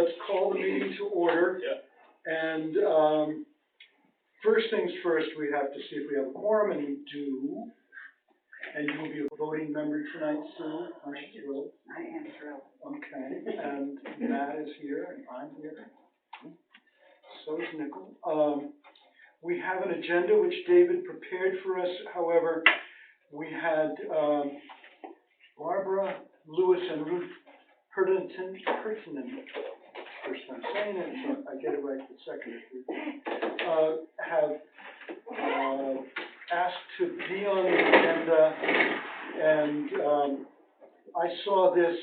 let's call the meeting to order. Yep. And first things first, we have to see if we have a quorum, and we do. And you will be a voting member tonight, Sue, aren't you thrilled? I am thrilled. Okay, and Matt is here, and I'm here. So is Nickel. We have an agenda which David prepared for us. However, we had Barbara Lewis and Ruth Hertinen, first time saying it, so I get it right the second or third, have asked to be on the agenda, and I saw this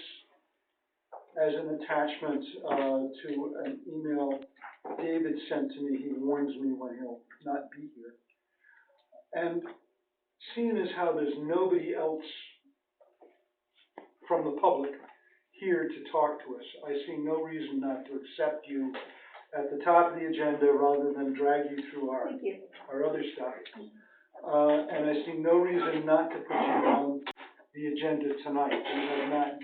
as an attachment to an email David sent to me. He warns me when he'll not be here. And seeing as how there's nobody else from the public here to talk to us, I see no reason not to accept you at the top of the agenda rather than drag you through our other stuff. And I see no reason not to put you on the agenda tonight. We have not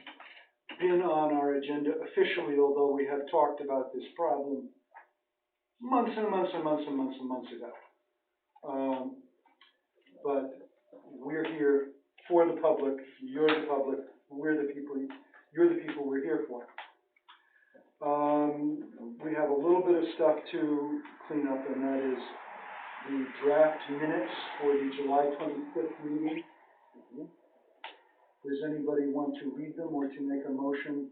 been on our agenda officially, although we have talked about this problem months and months and months and months and months ago. But we're here for the public, you're the public, we're the people, you're the people we're here for. We have a little bit of stuff to clean up, and that is the draft minutes for the July 25th meeting. Does anybody want to read them or to make a motion?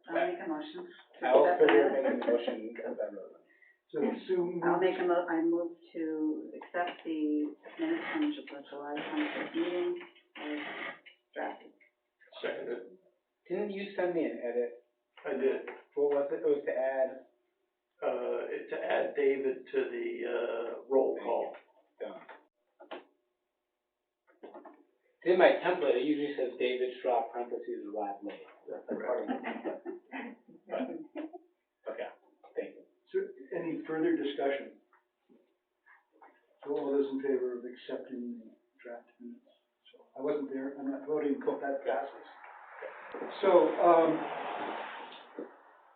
I'll make a motion. I'll figure making a motion. So Sue moves. I move to accept the minutes from the July 25th meeting as drafted. Seconded. Didn't you send me an edit? I did. What was it? It was to add. To add David to the roll call. In my template, it usually says David Straw parentheses Rod Lane. That's part of my template. Okay, thank you. So, any further discussion? So all those in favor of accepting the draft minutes? So I wasn't there, I'm not voting, but that passes. So,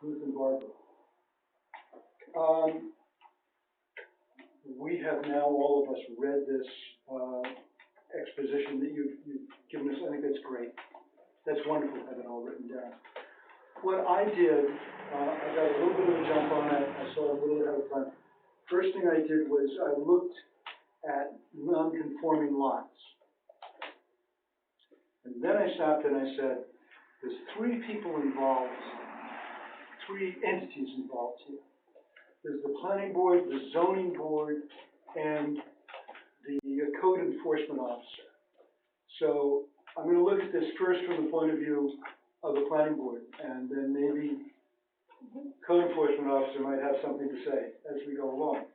Ruth and Barbara. We have now, all of us, read this exposition that you've given us. I think that's great. That's wonderful to have it all written down. What I did, I got a little bit of a jump on it. I saw a little ahead of time. First thing I did was I looked at non-conforming lots. And then I stopped and I said, there's three people involved, three entities involved here. There's the planning board, the zoning board, and the code enforcement officer. So I'm going to look at this first from the point of view of the planning board, and then maybe code enforcement officer might have something to say as we go along.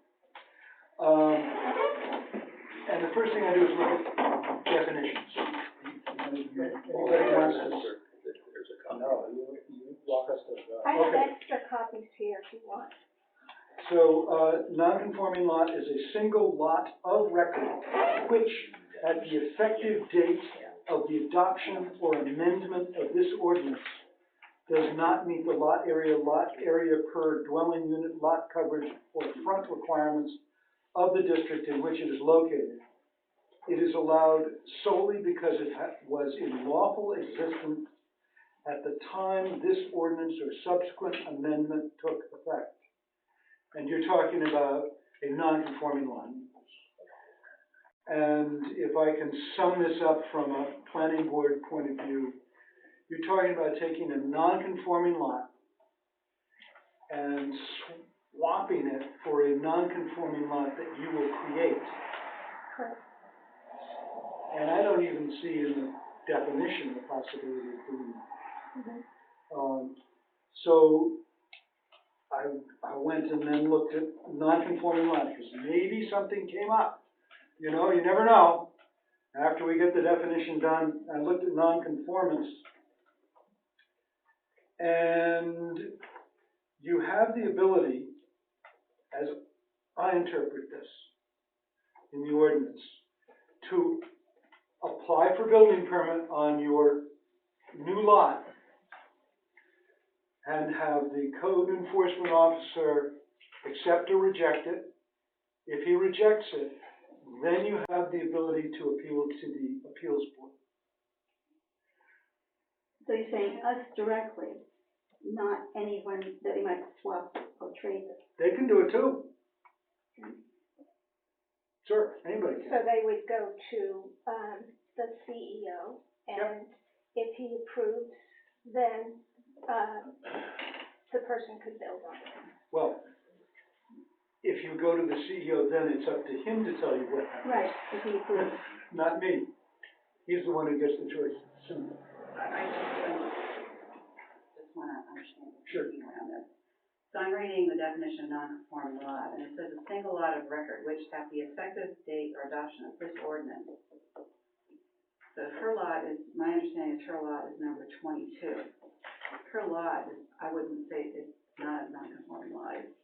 And the first thing I do is look at definitions. Anybody wants to? There's a copy. No, you walk us to the. I have Okay. extra copies here if you want. So, non-conforming lot is a single lot of record which, at the effective date of the adoption or amendment of this ordinance, does not meet the lot area per dwelling unit, lot coverage, or front requirements of the district in which it is located. It is allowed solely because it was in lawful existence at the time this ordinance or subsequent amendment took effect. And you're talking about a non-conforming lot. And if I can sum this up from a planning board point of view, you're talking about taking a non-conforming lot and swapping it for a non-conforming lot that you will create. Correct. And I don't even see in the definition the possibility of doing that. Mm-hmm. So I went and then looked at non-conforming lot, because maybe something came up. You know, you never know. After we get the definition done, I looked at non-conformance. And you have the ability, as I interpret this in the ordinance, to apply for building permit on your new lot and have the code enforcement officer accept or reject it. If he rejects it, then you have the ability to appeal to the appeals board. So you're saying us directly, not anyone that we might swap or trade with? They can do it too. Sure, anybody So can. they would go to, the CEO, and if he approves, then, the person could build on it. Well, if you go to the CEO, then it's up to him to tell you what happens. Right, if he approves. Not me. He's the one who gets the choice. I just wanna understand the Sure. thinking around this. So I'm reading the definition of non-conforming lot, and it says a single lot of record which at the effective date or adoption of this ordinance. So her lot is, my understanding is her lot is number 22. Her lot is, I wouldn't say it's not a non-conforming lot, it's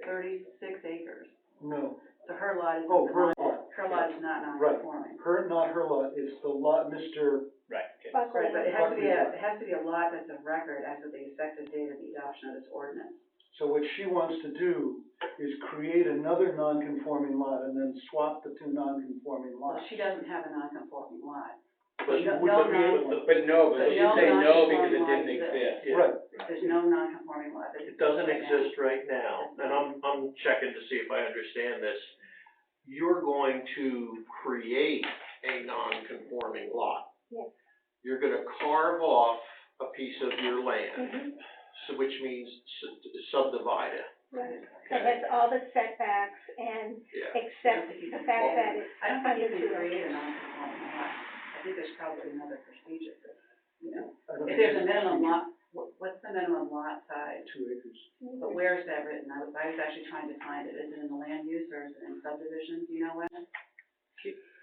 36 acres. No. So her lot is. Oh, her lot. Her lot is not non-conforming. Not her lot, it's the lot, Mr. Right, okay. Buckley. Right, but it has to be a lot that's of record as of the effective date of the adoption of this ordinance. So what she wants to do is create another non-conforming lot and then swap the two non-conforming Well, lots. she doesn't have a non-conforming lot. But No, would no, create non- one. But no, but So she'd no say no because non-conforming it didn't lot exist. Yeah. Right, There's no non-conforming lot. It doesn't exist right now, and I'm checking to see if I understand this. You're going to create a non-conforming lot. Yes. You're gonna carve off a piece of your land, Mhm. so which means subdivide it. Right. It has all the setbacks and Yeah. except the fact that it's I don't think you under can 2 create acres. a non-conforming lot. I think there's probably another procedure for, you know. I don't If think there's a it's minimum lot, what's the minimum lot size? 2 acres. But where is that written? I was actually trying to find it. Is it in the land use or is it in subdivision? Do you know when?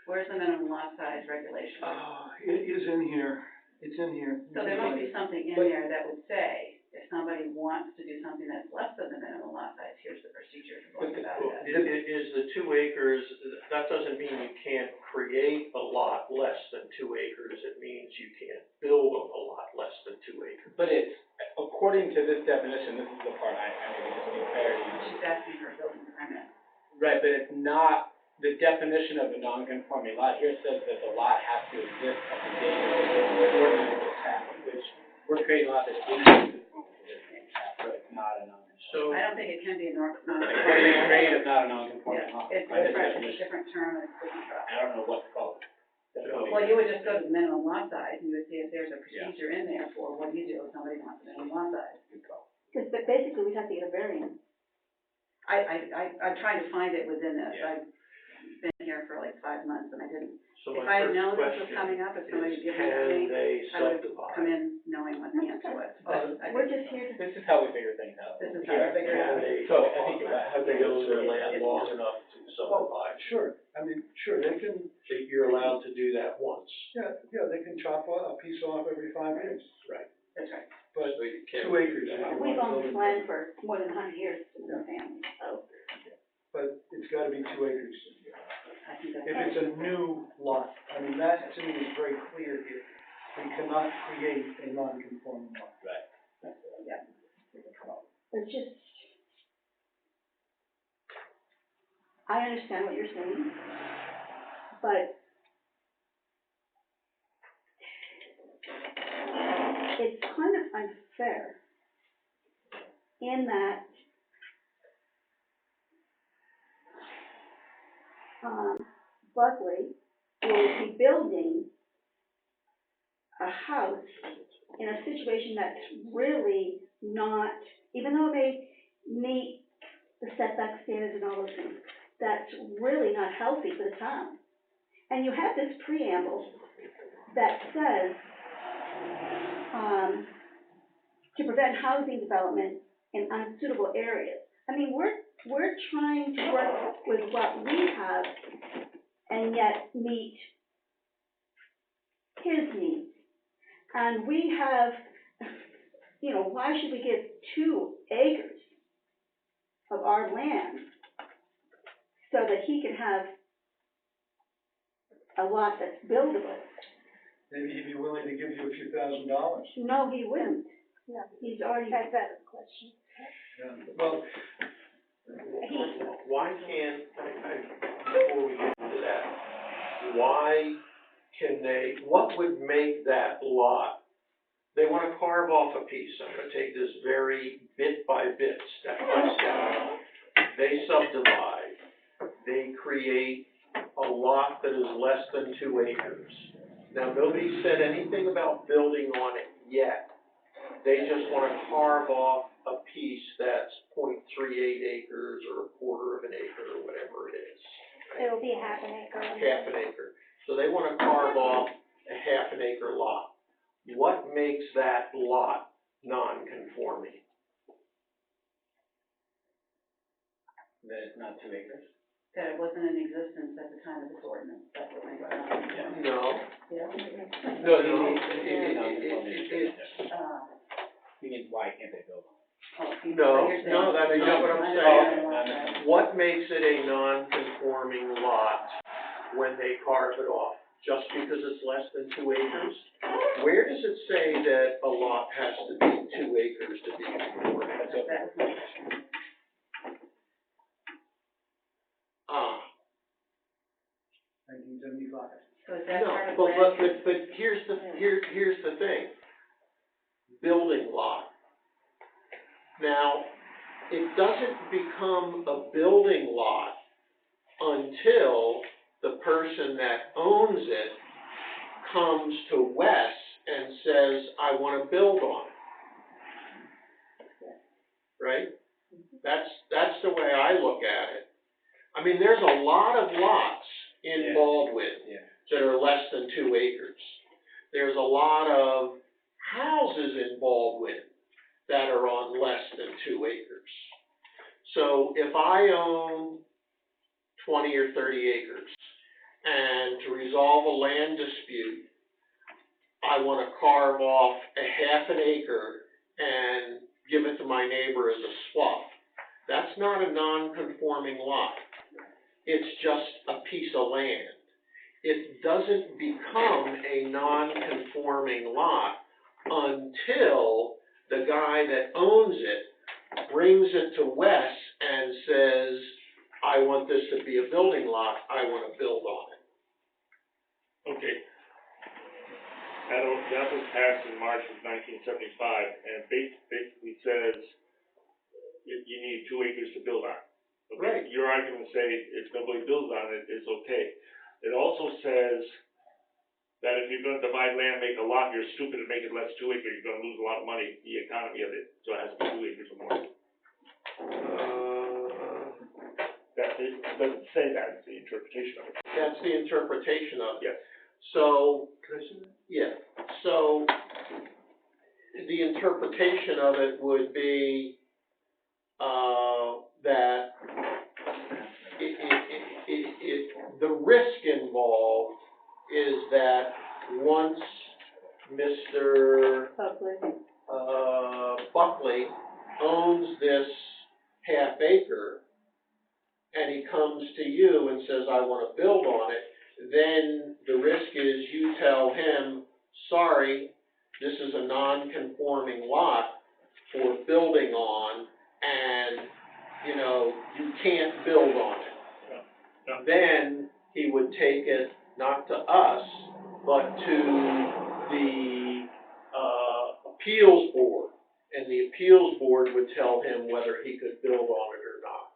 Where's the minimum lot size regulation? Oh, it is in here, it's in here. So there must be something in there that would say, if somebody wants to do something that's less than the minimum lot size, here's the procedure to go about Well, that. is the 2 acres, that doesn't mean you can't create a lot less than 2 acres, it means you can't build on a lot less than 2 acres. But it's, according to this definition, this is the part I think just need clarity. She's asking for a building permit. Right, but it's not, the definition of a non-conforming lot here says that the lot has to exist at the date of the ordinance was passed, which we're creating a lot that didn't exist when it was passed, so it's not a non-conforming. So, I don't think it can be a What do you non-conforming. create is not a non-conforming lot. It's by this different, it's a definition. different term, it's a different process. I don't know what to call it. Well, you would just go to the minimum lot size, and you would see if there's a procedure in there for what do you do if somebody wants a minimum lot size. Because basically we'd have to get a variance. I'm trying to find it within this, Yeah. I've been here for like 5 months and I didn't, so if my I had first known this was question coming up, if somebody is, had given it to me, can they I would come subdivide? in knowing what the answer was. But I We're didn't. just here to, This is how we figure things out. This is how we figure it out. Can they, So, I think you're right. have they owned their land long enough to subdivide? Sure, I mean, sure, they can, That you're allowed to do that once. yeah, they can chop a piece off every 5 years, That's right. but So you can't 2 acres. do if that. you we've want to owned this build land it. for more than 100 years in the family, so. But it's gotta be 2 acres. I think that's If it's a new lot, I mean, that to me is very clear here. We cannot create a non-conforming lot. It's just, I understand what you're saying, but it's kind of unfair in that Buckley will be building a house in a situation that's really not, even though they meet the setback standards and all those things, that's really not healthy for the town. And you have this preamble that says, to prevent housing development in unsuitable areas. I mean, we're trying to work with what we have and yet meet his needs. And we have, you know, why should we give 2 acres of our land so that he can have a lot that's buildable? Maybe he'd be willing to give you a few $1,000s. No, he wouldn't. No, He's already, that's out of the question. Yeah. Well, Why can't, before we get into that, why can they, what would make that lot? They wanna carve off a piece, I'm gonna take this very bit by bit, step by step. They subdivide, they create a lot that is less than 2 acres. Now, nobody said anything about building on it yet. They just wanna carve off a piece that's 0.38 acres or a quarter of an acre or whatever it is. It'll be half an acre. Half an acre. So they wanna carve off a half an acre lot. What makes that lot non-conforming? That it's not 2 acres. That it wasn't in existence at the time of this ordinance, that's what makes it. No. Yeah. No, He means, why can't they build on it? No, that's not what I'm saying. What makes it a non-conforming lot when they carve it off? Just because it's less than 2 acres? Where does it say that a lot has to be 2 acres to be conforming? That was my question. Ah, 1975. So is that part no, of but here's the thing. Building lot. Now, it doesn't become a building lot until the person that owns it comes to Wes and says, I wanna build on it. Right? That's the way I look at it. I mean, there's a lot of lots in Yeah. Baldwin Yeah. that are less than 2 acres. There's a lot of houses in Baldwin that are on less than 2 acres. So if I own 20 or 30 acres, and to resolve a land dispute, I wanna carve off a half an acre and give it to my neighbor as a swap, that's not a non-conforming lot. It's just a piece of land. It doesn't become a non-conforming lot until the guy that owns it brings it to Wes and says, I want this to be a building lot, I wanna build on it. Okay. That was passed in March of 1975, and basically says you need 2 acres to build on. Okay? Right. Your argument say if nobody builds on it, it's okay. It also says that if you're gonna divide land, make a lot, you're stupid to make it less 2 acres, you're gonna lose a lot of money, the economy of it, so it has to be 2 acres or more. It doesn't say that, it's the interpretation of it. That's the interpretation of it. Yes. So, Could I see that? yeah, so the interpretation of it would be, that the risk involved is that once Mr. Buckley owns this half acre, and he comes to you and says, I wanna build on it, then the risk is you tell him, sorry, this is a non-conforming lot for building on, and, you can't build on it. Yeah. Then he would take it, not to us, but to the, appeals board, and the appeals board would tell him whether he could build on it or not.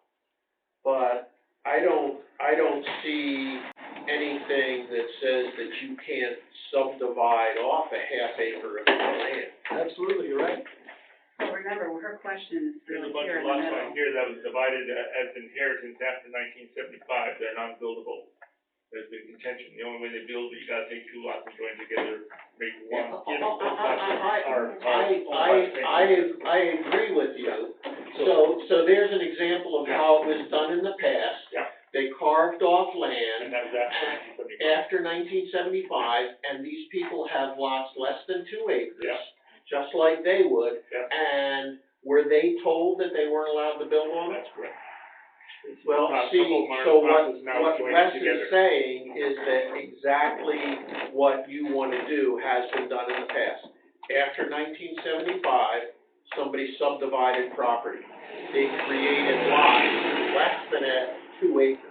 But I don't see anything that says that you can't subdivide off a half acre of land. Absolutely, you're right. Well, remember, her question is There's really a bunch here of in the lots middle. on here that was divided as inheritance after 1975, they're not buildable. There's been contention, the only way they build it, you gotta take 2 lots and join together, make one. I agree with you. So there's an example of how it was done in the past. Yeah. They carved off And land that was after 1975. after 1975, and these people have lots less than 2 acres. Yeah. Just like they would. Yeah. And were they told that they weren't allowed to build on it? That's correct. Well, Some see, of them are in so the process now of what joining Wes together. is saying is that exactly what you wanna do has been done in the past. After 1975, somebody subdivided property. They created lots less than 2 acres.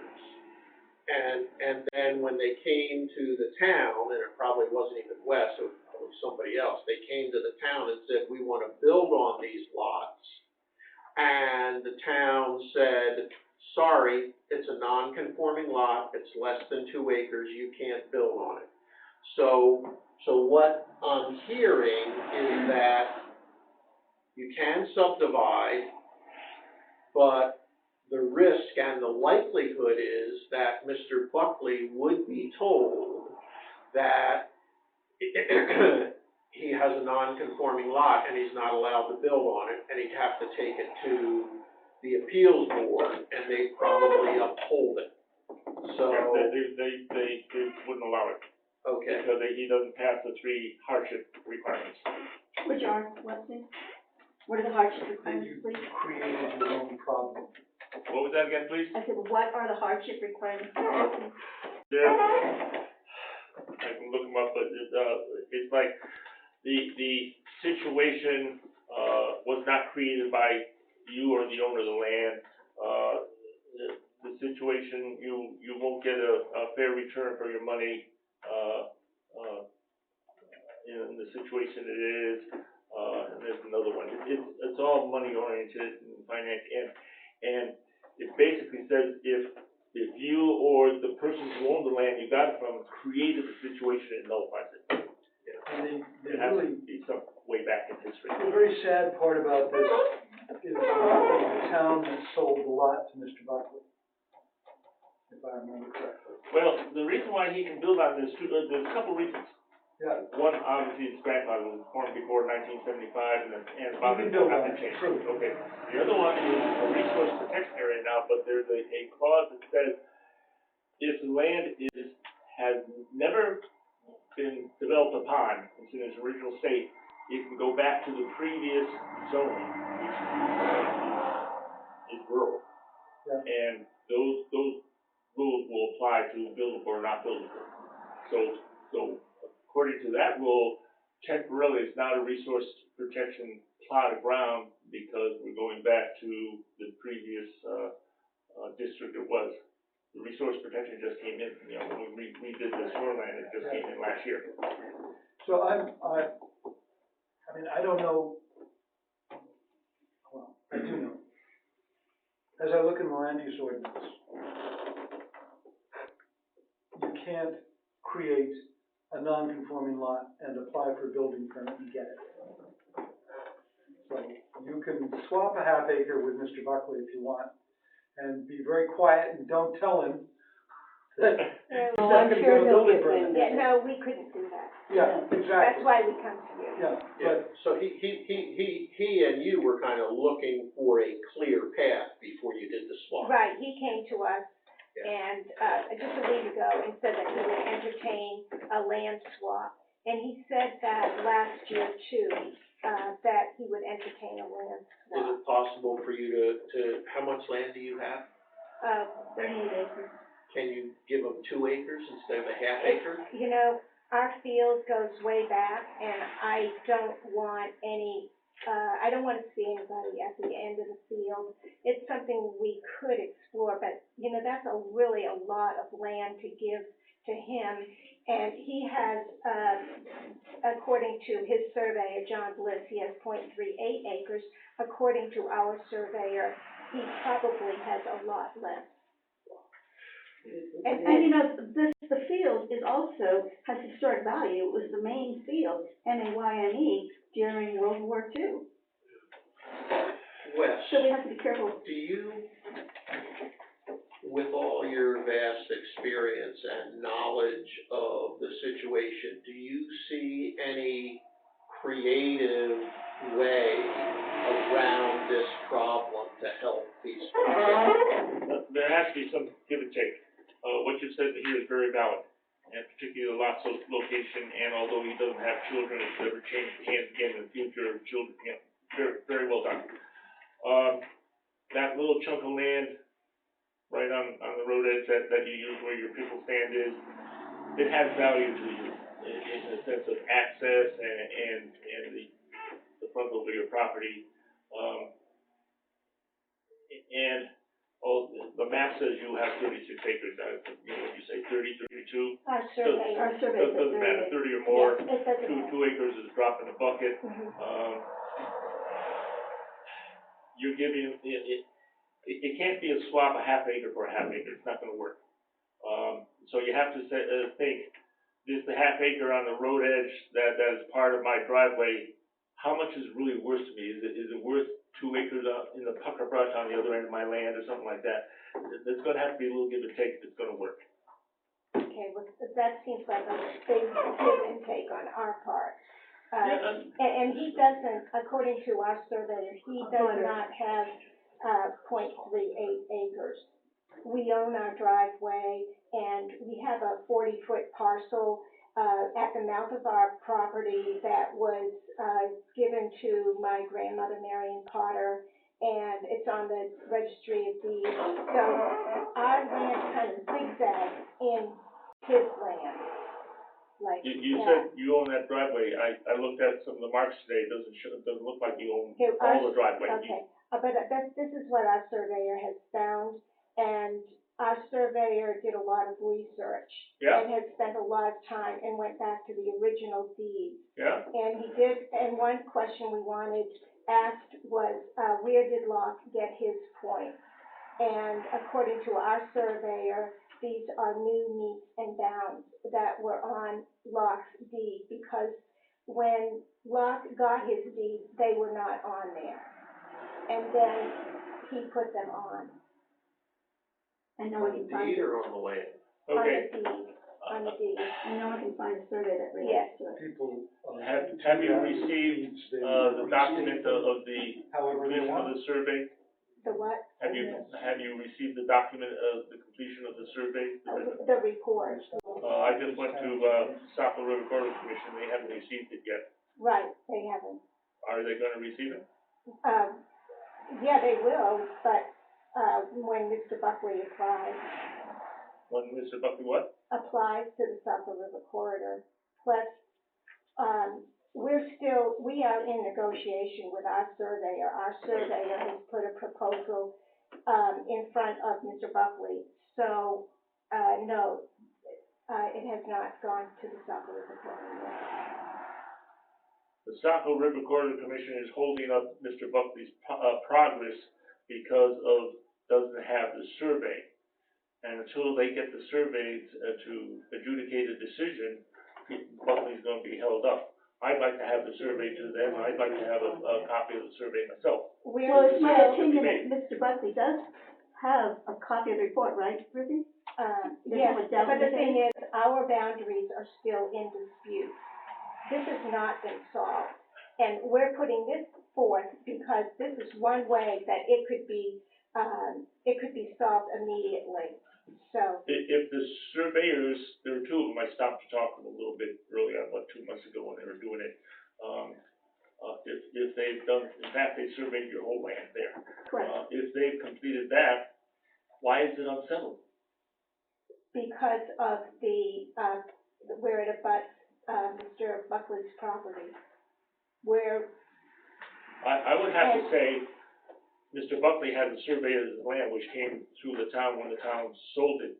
And then when they came to the town, and it probably wasn't even Wes, it was probably somebody else, they came to the town and said, we wanna build on these lots. And the town said, sorry, it's a non-conforming lot, it's less than 2 acres, you can't build on it. So what I'm hearing is that you can subdivide, but the risk and the likelihood is that Mr. Buckley would be told that he has a non-conforming lot and he's not allowed to build on it, and he'd have to take it to the appeals board, and they'd probably uphold it. So, They wouldn't allow it, okay. because he doesn't pass the 3 hardship requirements. Which are, what are the hardship Then requirements, you please? created your own problem. What was that again, please? I said, what are the hardship requirements? There, I can look them up, but it's like, the situation, was not created by you or the owner of the land. The situation, you won't get a fair return for your money, in the situation it is, and there's another one. It's all money oriented and finance, and it basically says if you or the person who owned the land you got it from created the situation, it nullifies it. And It has to be some way back in history. the very sad part about this is the town that sold the lot to Mr. Buckley, if I remember correctly. Well, the reason why he can build on this, there's a couple reasons. Yeah, One, obviously, his grandfather was born before 1975, and about You can his build have on to it, change. true. Okay. The other one is a resource protection area now, but there's a clause that says if the land has never been developed upon, it's in its original state, it can go back to the previous zoning, which is rural. Yeah. And those rules will apply to buildable or not buildable. So according to that rule, temporarily, it's not a resource protection plot of ground because we're going back to the previous, district it was. The resource protection just came in, when we redid the shoreline, it just came in last year. so I mean, I don't know, well, I do know. As I look in the land use ordinance, you can't create a non-conforming lot and apply for a building permit and get it. So you can swap a half acre with Mr. Buckley if you want, and be very quiet and don't tell him that he's Well, not gonna get a building permit. Yeah, no, we couldn't do that. Yeah, That's exactly, why we come to you. yeah, Yeah, but, so he and you were kind of looking for a clear path before you did the swap. Right, he came to us Yeah. and, just a week ago and said that he would entertain a land swap. And he said that last year too, that he would entertain a land Is swap. it possible for you to, how much land do you have? 38 acres. Can you give them 2 acres instead of a half acre? You know, our field goes way back and I don't want any, I don't want to see anybody at the end of the field. It's something we could explore, but, that's really a lot of land to give to him. And he has, according to his surveyor, John Bliss, he has 0.38 acres. According to our surveyor, he probably has a lot less. And the field is also, has historic value. It was the main field, MAYNE, during World War II. Wes, So we have to be careful. do you, with all your vast experience and knowledge of the situation, do you see any creative way around this problem to help these people? There has to be some give and take. What you've said here is very valid, and particularly the lot location, and although he doesn't have children, it's never changed hands again in the future, children, very, very well done. That little chunk of land right on the road edge that you use where your pickle stand is, it has value to you in the sense of access and the front of your property. And, the map says you have 36 acres, you say 30, 32? Our survey. Our survey says Doesn't matter, 38. 30 or more, Yes, it doesn't matter. 2 acres is a drop in the bucket. Mhm. You're giving, it can't be a swap, a half acre for a half acre, it's not gonna work. So you have to think, this the half acre on the road edge that is part of my driveway, how much is really worth to me? Is it worth 2 acres in the pucker brush on the other end of my land or something like that? There's gonna have to be a little give and take if it's gonna work. Okay, well, that seems like a big give and take on our part. And he doesn't, according to our surveyor, he does not have, 0.38 acres. We own our driveway, and we have a 40-foot parcel, at the mouth of our property that was, given to my grandmother, Marion Potter, and it's on the registry of deeds. So our land kind of zigzags in his land, like You that. said you own that driveway, I looked at some of the marks today, it doesn't look like you own Okay, all the driveway. Okay, but this is what our surveyor has found, and our surveyor did a lot of research. Yeah. And has spent a lot of time and went back to the original deed. Yeah, And he did, and one question we wanted asked was, where did Locke get his point? And according to our surveyor, these are new meets and bounds that were on Locke's deed, because when Locke got his deed, they were not on there. And then he put them on And no one can find Deed it, or on the land? okay. on the deed. and no one can find a survey that Yes. relates to it. People, Have you received, the document of the however they completion of want. the survey? The what? Have you received the document of the completion of the survey? The report. I just went to, Saco River Corridor Commission, they haven't received it yet. Right, they haven't. Are they gonna receive it? Yeah, they will, but, when Mr. Buckley applies When Mr. Buckley what? to the Saco River Corridor. Plus, we are in negotiation with our surveyor. Our surveyor has put a proposal, in front of Mr. Buckley. So, no, it has not gone to the Saco River Corridor yet. The Saco River Corridor Commission is holding up Mr. Buckley's, progress because doesn't have the survey. And until they get the survey to adjudicate a decision, Buckley's gonna be held up. I'd like to have the survey to them, I'd like to have a copy of the survey myself. Well, it's my Well, opinion that Mr. Buckley does have a copy of the report, right, Ruthie? Yes, what Dell but the thing indicated? is, our boundaries are still in dispute. This has not been solved. And we're putting this forth because this is one way that it could be solved immediately. So, If the surveyors, there were two of them, I stopped to talk to them a little bit early on, 2 months ago when they were doing it. If they've done, in fact, they surveyed your whole land there. Correct. If they've completed that, why is it unsettled? because of the, where it abuts, Mr. Buckley's property, where, I would have to say, Mr. Buckley had the survey of his land, which came through the town when the town sold it.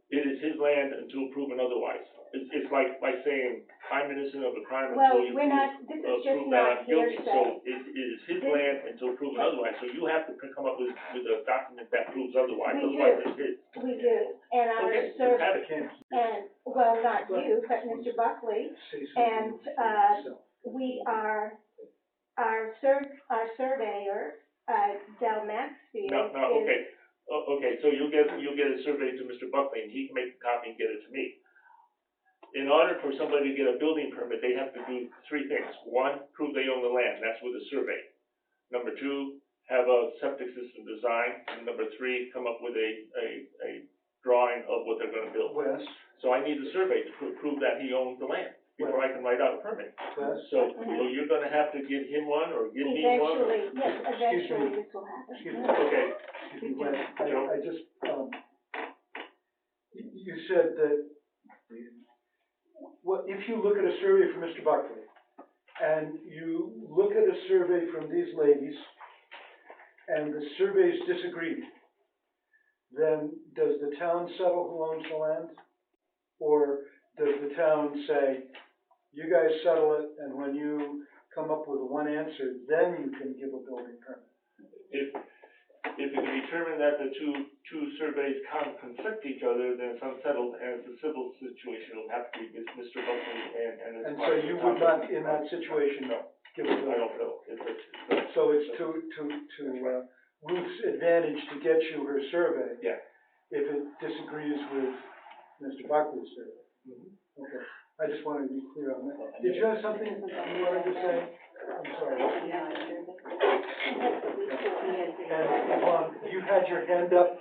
It is his land until proven otherwise. It's like saying, I'm innocent of a crime well, until you we're not, this is just prove that not I'm guilty. hearsay. So it is his land until proven otherwise, so you have to come up with a document that proves otherwise, We otherwise do. it's his. We do, and our Okay, survey, have it. and, well, not you, but Mr. Buckley, and, we are, our surveyor, Del Maxfield No, is, okay. Okay, so you'll get a survey to Mr. Buckley, and he can make a copy and get it to me. In order for somebody to get a building permit, they have to do 3 things. 1, prove they own the land, that's with a survey. Number 2, have a septic system design, and number 3, come up with a drawing of what they're gonna build. Wes, So I need the survey to prove that he owns the land. before I can write out a permit. Wes? So you're gonna have to give him one, or give me one? or- Eventually, yes, eventually this will happen. Excuse me. Okay, Excuse me, Wes, Joe? I just, you said that, what, if you look at a survey from Mr. Buckley, and you look at a survey from these ladies, and the surveys disagree, then does the town settle who owns the land? Or does the town say, you guys settle it, and when you come up with one answer, then you can give a building permit? if you can determine that the two surveys conflict each other, then it's unsettled, and it's a civil situation, it'll have to be Mr. Buckley and his And so partner. you would not, in that situation, No, give a I building? don't know. So it's to Ruth's advantage to get you her survey? Yeah. If it disagrees with Mr. Buckley's survey? Okay, I just wanted to be clear on that. Did you have something you wanted to say? I'm sorry. And Yvonne, you had your hand up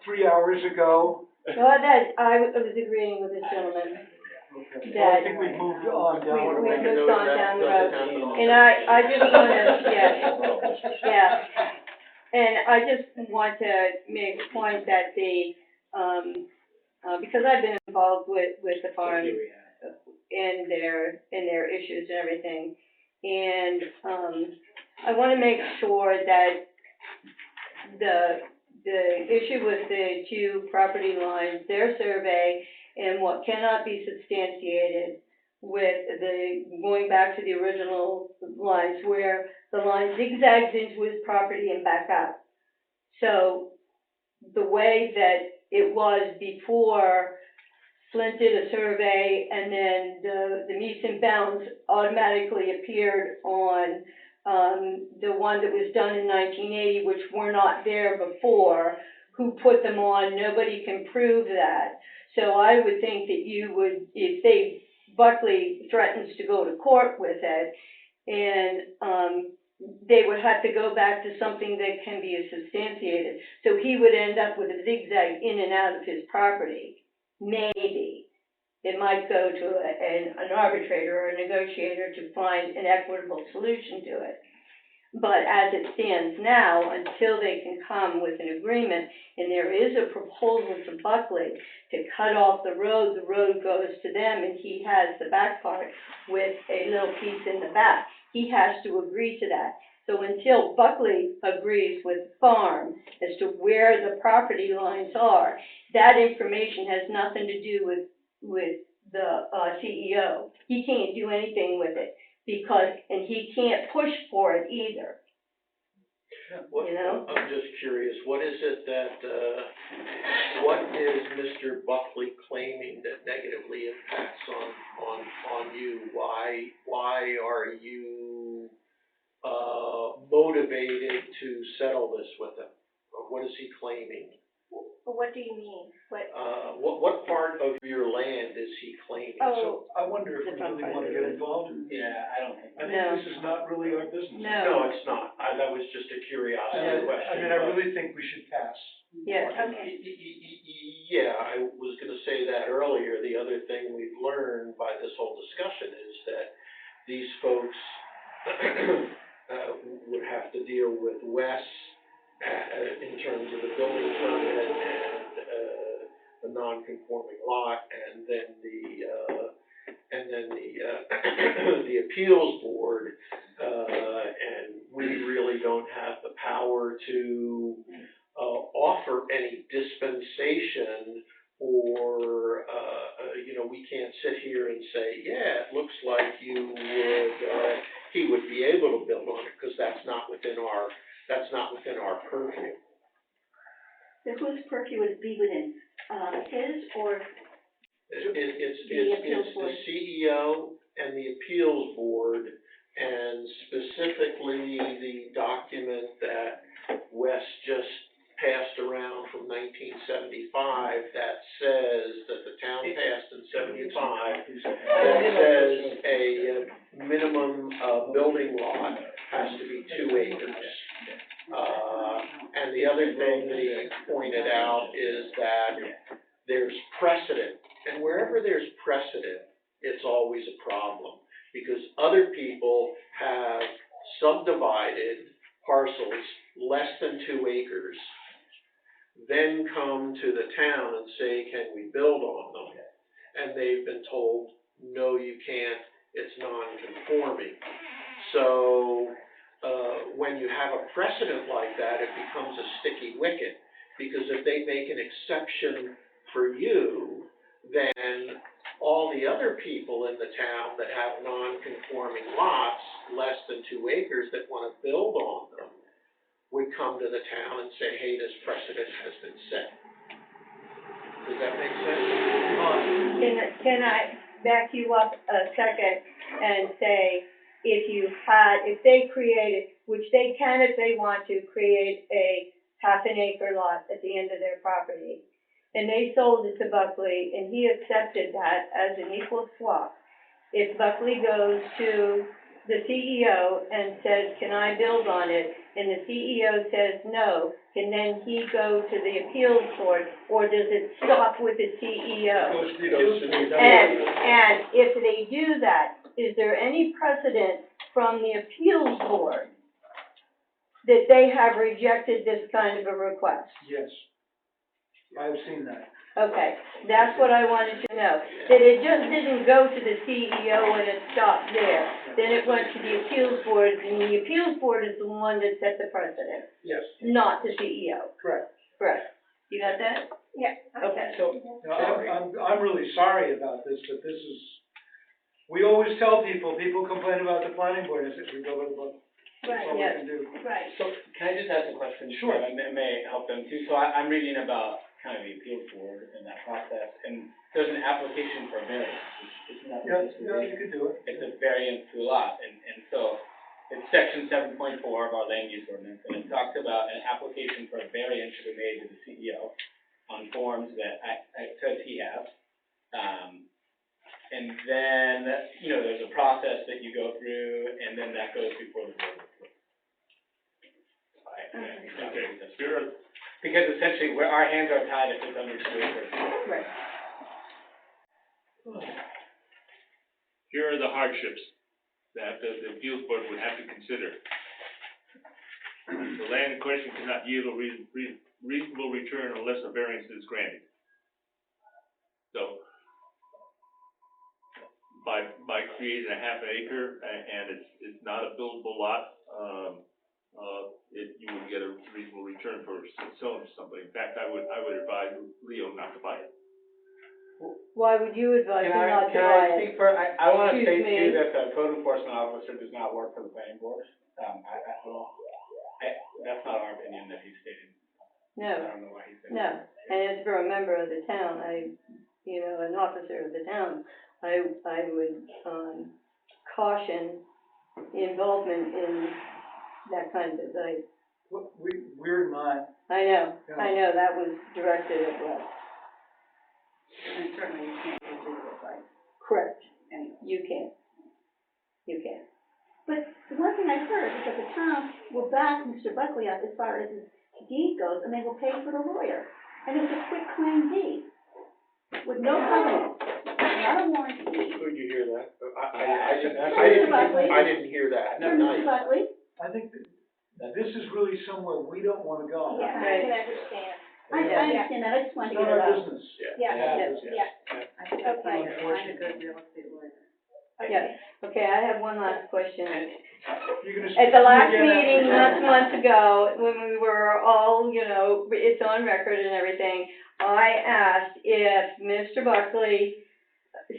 3 hours ago. Well, I was agreeing with this gentleman. Okay. Well, I think we've moved on down the We've road. moved on down the road. And I just wanna, yeah. And I just want to make a point that because I've been involved with the farm in their issues and everything. And, I wanna make sure that the issue with the two property lines, their survey, and what cannot be substantiated with going back to the original lines where the line zigzags into his property and back out. So the way that it was before Flint did a survey and then the meets and bounds automatically appeared on the one that was done in 1980, which were not there before, who put them on, nobody can prove that. So I would think that you would, if Buckley threatens to go to court with it, and they would have to go back to something that can be substantiated. So he would end up with a zigzag in and out of his property. Maybe. It might go to an arbitrator or a negotiator to find an equitable solution to it. But as it stands now, until they can come with an agreement, and there is a proposal to Buckley to cut off the road goes to them, and he has the back part with a little piece in the back. He has to agree to that. So until Buckley agrees with the farm as to where the property lines are, that information has nothing to do with the CEO. He can't do anything with it and he can't push for it either. What, You know? I'm just curious, what is it that, what is Mr. Buckley claiming that negatively impacts on you? Why are you, motivated to settle this with him? Or what is he claiming? What do you mean? What part of your land is he claiming? Oh, So I wonder if we really want to get involved in this. Yeah, I don't think. I No. think this is not really our business. No. it's not. That was just a curiosity question. I really think we should pass. Yes. okay. Yeah, I was gonna say that earlier. The other thing we've learned by this whole discussion is that these folks would have to deal with Wes in terms of the building permit and the non-conforming lot, and then the appeals board, and we really don't have the power to offer any dispensation, or we can't sit here and say, yeah, it looks like he would be able to build on it, because that's not within our purview. So whose purview would it be within, his or? It's appeals the board. CEO and the appeals board, and specifically the document that Wes just passed around from 1975 that says that the town passed in 75, that says a minimum building lot has to be 2 acres. And the other thing that he pointed out is that there's precedent, and wherever there's precedent, it's always a problem. Because other people have subdivided parcels less than 2 acres, then come to the town and say, can we build on them? And they've been told, no, you can't, it's non-conforming. So, when you have a precedent like that, it becomes a sticky wicket. Because if they make an exception for you, then all the other people in the town that have non-conforming lots, less than 2 acres, that want to build on them, would come to the town and say, hey, this precedent has been set. Does that make sense? Can I back you up a second and say, if they created, which they can if they want to, create a half an acre lot at the end of their property, and they sold it to Buckley, and he accepted that as an equal swap. If Buckley goes to the CEO and says, can I build on it, and the CEO says no, can then he go to the appeals court, or does it stop with the CEO? And if they do that, is there any precedent from the appeals board that they have rejected this kind of a request? Yes. I've seen that. Okay, that's what I wanted to know, that it just didn't go to the CEO and it stopped there. Then it went to the appeals board, and the appeals board is the one that set the precedent, Yes. not the CEO. Correct. Correct. You got that? Yeah. Okay. So, You know, I'm really sorry about this, but this is, we always tell people complain about the planning board, I said, we go with the book. That's all we Yes. can do. Right. so can I just ask a question? Sure. It may help them too. So I'm reading about kind of the appeals board and that process, and there's an application for a variance. Isn't that Yeah, what this yeah, is? you can do it. It's a variance to a lot, and so it's section 7.4 of our land use ordinance, and it talks about an application for a variance to be made to the CEO on forms that it says he has. And then, there's a process that you go through, and then that goes before the board. Here, Because essentially, our hands are tied if it's under 2 acres. Right. here are the hardships that the appeals board would have to consider. The land in question cannot yield a reasonable return unless a variance is granted. So, by creating a half an acre and it's not a buildable lot, you would get a reasonable return for selling to somebody. In fact, I would advise Leo not to buy it. Why would you advise him not to Can buy I it? speak for, I wanna Excuse state too me. that the code enforcement officer does not work for the planning board. That's not our opinion that he's stating. I No, don't know why he's saying no, that. and as for a member of the town, an officer of the town, I would, caution involvement in that kind of advice. We're not, I know, that was directed at Wes. And certainly you can't give legal advice Correct. anyway. You can't. But the one thing I heard is that the town will back Mr. Buckley up as far as his deed goes, and they will pay for the lawyer. And it's a quick claim deed, with no covenant, not a warranty. Could you hear that? Mr. Buckley? I didn't hear that. For Mr. Buckley, I think that this is really somewhere we don't wanna go. Yeah, I can understand. I understand that, I just wanted It's to not get it our out. business. Yeah, Yeah. yeah. I think Okay. it's fine to find a good real estate lawyer. Yes, okay, I have one last question. You're gonna At the speak last again meeting, after- last month ago, when we were all, it's on record and everything, I asked if Mr. Buckley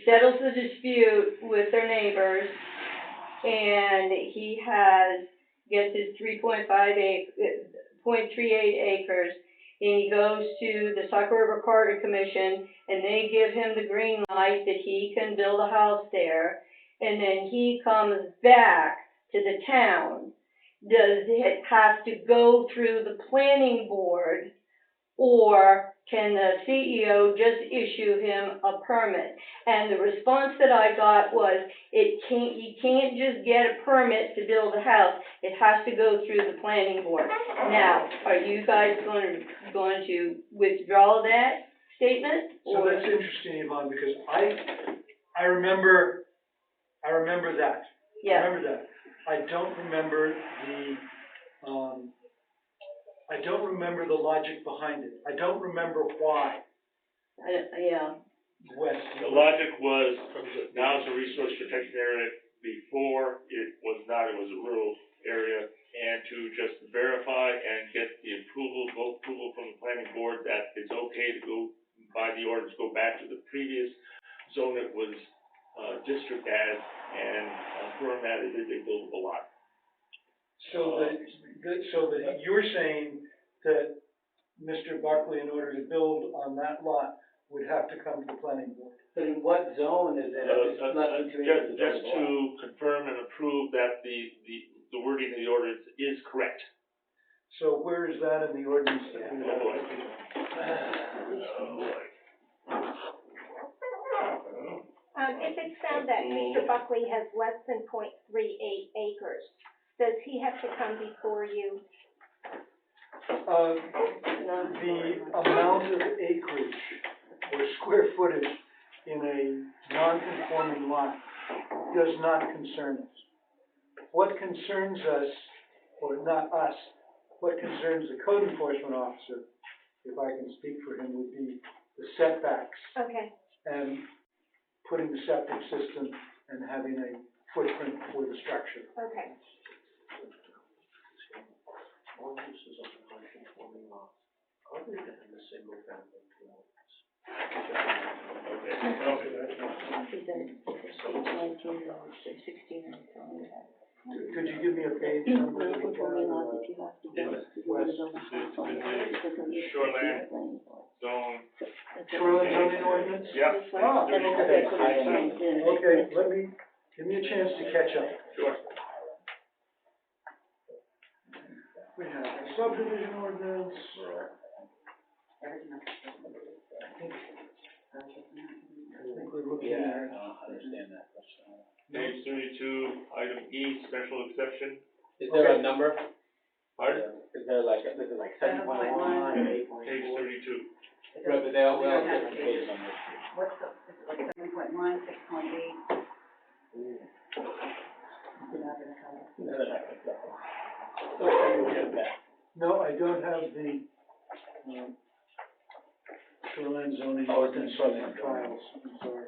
settles the dispute with their neighbors, and he gets his 0.38 acres, and he goes to the Saco River Corridor Commission, and they give him the green light that he can build a house there, and then he comes back to the town. Does it have to go through the planning board, or can the CEO just issue him a permit? And the response that I got was, you can't just get a permit to build a house, it has to go through the planning board. Now, are you guys going to withdraw that statement? So or- that's interesting, Yvonne, because I remember that. Yeah, I remember that. I don't remember the logic behind it. I don't remember why, yeah, Wes. The logic was, now it's a resource protection area, before it was not, it was a rural area, and to just verify and get the approval from the planning board that it's okay to go by the orders, go back to the previous zone it was, district as, and affirm that it is a buildable lot. So that you're saying that Mr. Buckley, in order to build on that lot, would have to come to the planning board? But in what zone is it? If it's less than 2 acres, it's Just buildable lot. to confirm and approve that the wording of the ordinance is correct. So where is that in the ordinance? that we Oh, boy. If it's found that Mr. Buckley has less than 0.38 acres, does he have to come before you? The amount of acreage or square footage in a non-conforming lot does not concern us. What concerns us, or not us, what concerns the code enforcement officer, if I can speak for him, would be the setbacks Okay, and putting the septic system and having a footprint for the structure. okay. All uses of non-conforming lots, other than the single family dwellings. Could you give me a page number? Shoreland zone. Shoreline zoning ordinance? Yep. Ah, okay. okay. Okay, give me a chance to catch up. Sure. We have a subdivision ordinance. I think we're looking Yeah, at, I understand that. Page 32, item E, special exception. Is there a number? Pardon? Is there like, this is like 7.1, 8.4? Page 32. Right, but they all have have different pages. page numbers. What's the, is it like 7.1, 6.8? no, I don't have the, shoreline zoning ordinance on my files, I'm sorry.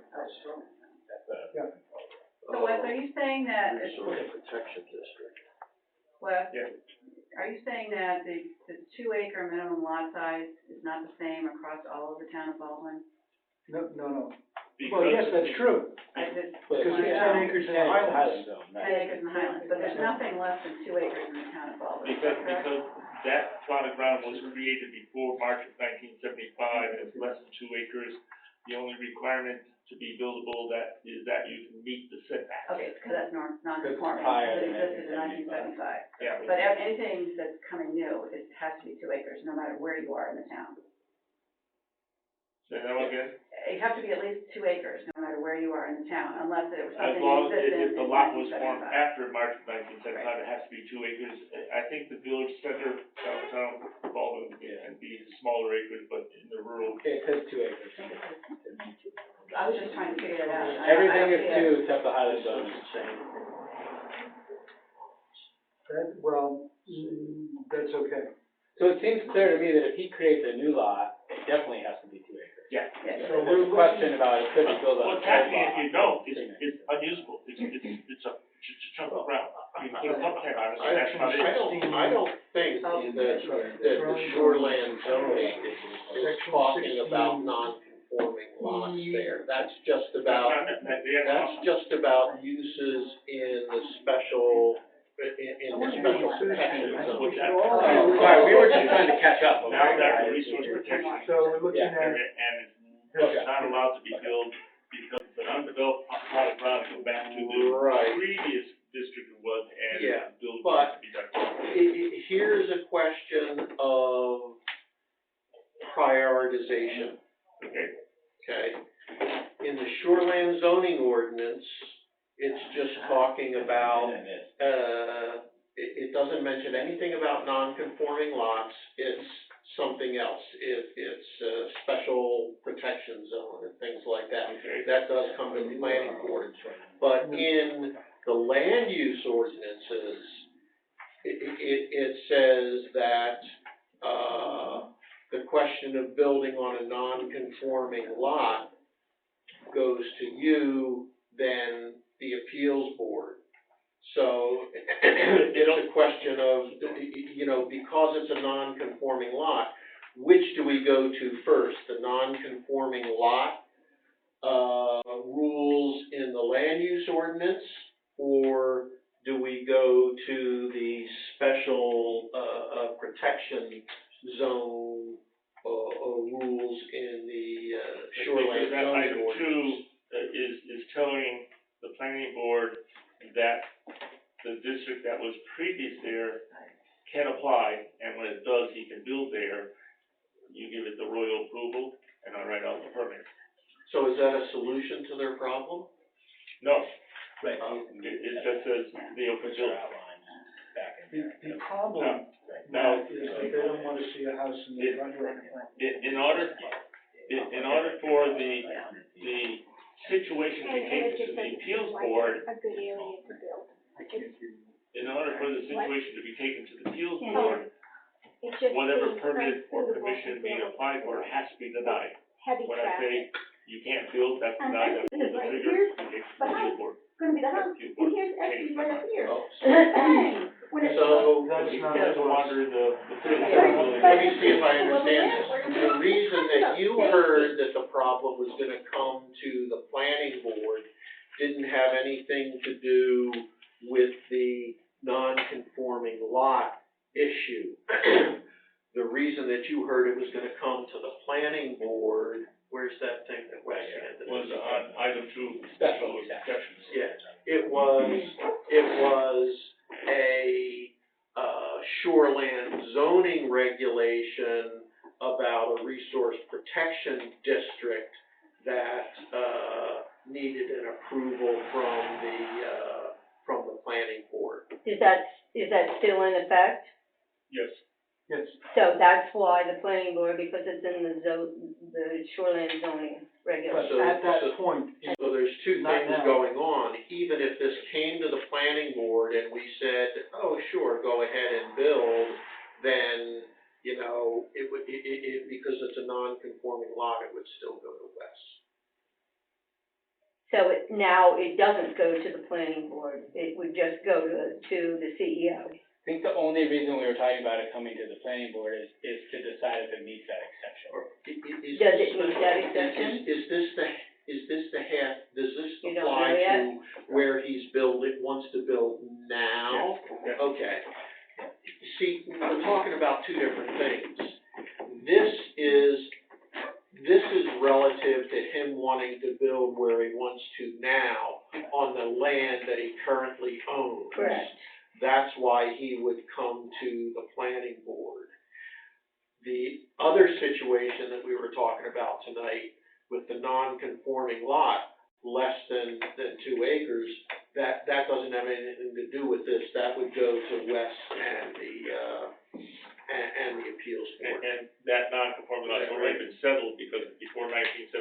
Yeah, So Wes, are you saying that, Resource protection district. Wes, Yeah. are you saying that the 2 acre minimum lot size is not the same across all of the town of Baldwin? no. Because Well, yes, that's true, I just But because wanna it's know. 10 acres in the Highlands. Zone, 10 right? acres in the Highlands, but there's nothing less than 2 acres in the town of Baldwin, is that correct? Because that plot of ground was created before March of 1975, and it's less than 2 acres. The only requirement to be buildable is that you can meet the setbacks. Okay, because that's non-conforming, higher because it than existed in 1975. Yeah, But anything that's coming new, it has to be 2 acres, no matter where you are in the town. say that one again? You have to be at least 2 acres, no matter where you are in the town, unless it was As something long that as existed if the in lot was formed 1975. after March of 1975, it has to be 2 acres. I think the village center downtown Baldwin can be smaller acres, but in the rural. Okay, it says 2 acres. I was just trying to figure that out. Everything is I don't see 2 it. except the Highland zone. That's okay. So it seems clear to me that if he creates a new lot, it definitely has to be 2 acres. Yeah. Yeah. So There's a question about it could be built on a What's third happening if lot. you don't, it's unusable. It's a chunk of ground. You can put a pump tank on it, and that's not it. I don't think that the shoreland zoning is talking about non-conforming lots there. That's just about, that's just about uses in the special, in the special protection zone. Oh, sorry, we were just trying to catch up. okay? Now that's a resource protection So we're looking Yeah. at, area, and it's not allowed to be built because it's an undeveloped plot of ground to go back to the Right. previous district it was, and Yeah, build but- to be done. Here's a question of prioritization, Okay, okay? In the shoreland zoning ordinance, it's just talking about, it doesn't mention anything about non-conforming lots. It's something else, if it's a special protection zone and things like that. Okay. That does come to the planning board. But in the land use ordinances, it says that, the question of building on a non-conforming lot goes to you, then the appeals board. So, it's a question of, you know, because it's a non-conforming lot, which do we go to first? The non-conforming lot, rules in the land use ordinance, or do we go to the special, protection zone, rules in the, shoreline Because that zoning item ordinance? 2, is telling the planning board that the district that was previous there can apply, and when it does, he can build there. You give it the royal approval, and I write out the permit. So is that a solution to their problem? No, Right. it just says the open Which are zone. outlined back in there. The problem Now, is that they don't wanna see a house in the front yard. in order for the situation to be And taken it to just the doesn't appeals seem like board, a good area to build. in order for the situation to be taken to the appeals Yeah. board, It just whatever seems permit or unsuitable permission to being build. applied for has to be denied. Heavy When I traffic. say you can't build, that's And denied, that's this is the right trigger, here, it takes the the house. appeals board. Gonna be the house, Appeals and board here's change Estes their right up mind. here. Oh, Bang, when it's. so, That's You not have what to it was. wander the field. let me see if I understand this. The reason that you heard that the problem was gonna come to the planning board didn't have anything to do with the non-conforming lot issue. The reason that you heard it was gonna come to the planning board, where's that thing that Wes handed? Was on item 2, Special exceptions. Yeah, it was a, shoreland zoning regulation about a resource protection district that, needed an approval from the planning board. Is that still in effect? Yes. Yes. So that's why the planning board, because it's in the shoreline zoning But regulation. at that point, So there's two Not things now. going on. Even if this came to the planning board and we said, oh, sure, go ahead and build, then, you know, it would, because it's a non-conforming lot, it would still go to Wes. So now it doesn't go to the planning board, it would just go to the CEO. I think the only reason we were talking about it coming to the planning board is to decide if it meets that exception. Does it meet that exception? Is this the half, does this You don't apply know yet? to where he's wants to build now? Yes. Okay. See, we're talking about two different things. This is relative to him wanting to build where he wants to now on the land that he currently owns. Correct. That's why he would come to the planning board. The other situation that we were talking about tonight with the non-conforming lot, less than 2 acres, that doesn't have anything to do with this. That would go to Wes and the appeals board. And that non-conforming lot has already been settled because it's before 1975,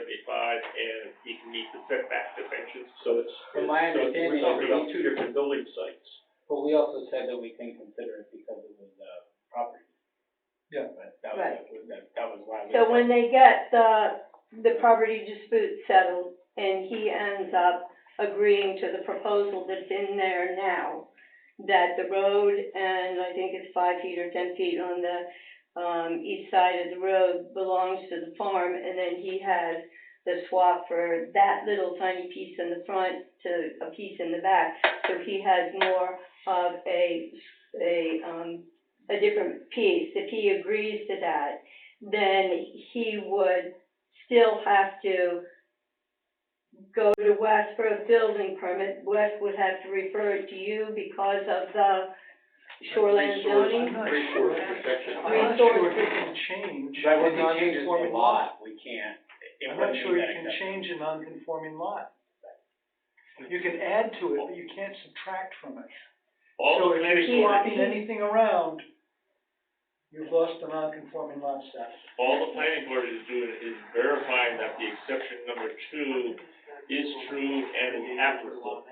and he can meet the setback dimensions. So it's, From my understanding, we're talking about 2 different building sites. But we also said that we can consider it because it was, property. Yeah. But that was, Right. that was why we. So when they get the property dispute settled, and he ends up agreeing to the proposal that's in there now, that the road, and I think it's 5 feet or 10 feet on the, east side of the road belongs to the farm, and then he has the swap for that little tiny piece in the front to a piece in the back, so he has more of a different piece. If he agrees to that, then he would still have to go to Wes for a building permit. Wes would have to refer it to you because of the shoreline zoning. Resource protection. I'm not sure you can change Right, a when he changes the non-conforming lot, lot. we can't. it I'm not wouldn't sure meet you that can exception. change a non-conforming lot. You can add to it, but you can't subtract from it. All So the if planning you're board, swapping anything around, you've lost the non-conforming lot status. All the planning board is doing is verifying that the exception number 2 is true and is applicable.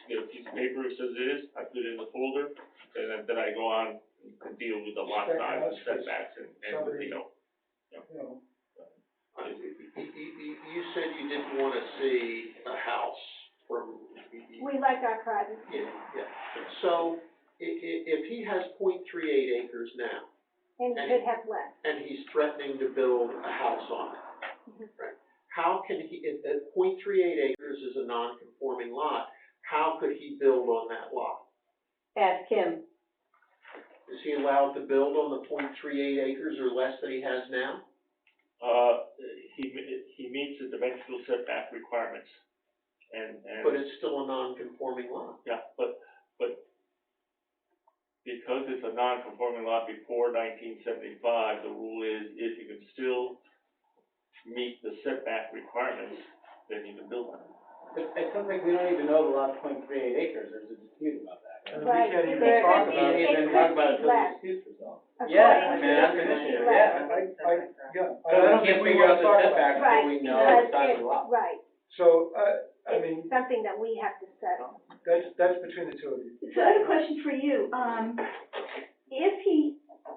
Get a piece of paper that says it is, I put it in the folder, and then I go on and deal with the lot size and setbacks and, you know. You know, You said you didn't wanna see a house from. We like our privacy. Yeah. So, if he has 0.38 acres now, And you could have less. and he's threatening to build a house on it, right? How can he, if 0.38 acres is a non-conforming lot, how could he build on that lot? Ask him. Is he allowed to build on the 0.38 acres or less that he has now? He meets the dimensional setback requirements, and. But it's still a non-conforming lot. Yeah, but because it's a non-conforming lot before 1975, the rule is if you can still meet the setback requirements, then you can build on it. But it sounds like we don't even know the lot's 0.38 acres, there's a dispute about that, And right? we can't even It talk could be- about it. it Even could talk about it be till the less. dispute's resolved. According Yeah, I to mean, the that's an city issue, law. yeah. I don't think we wanna talk about it. Right, we know because the size of it's, the lot. right, So, I mean, it's something that we have to settle. that's between the two of you. So I have a question for you.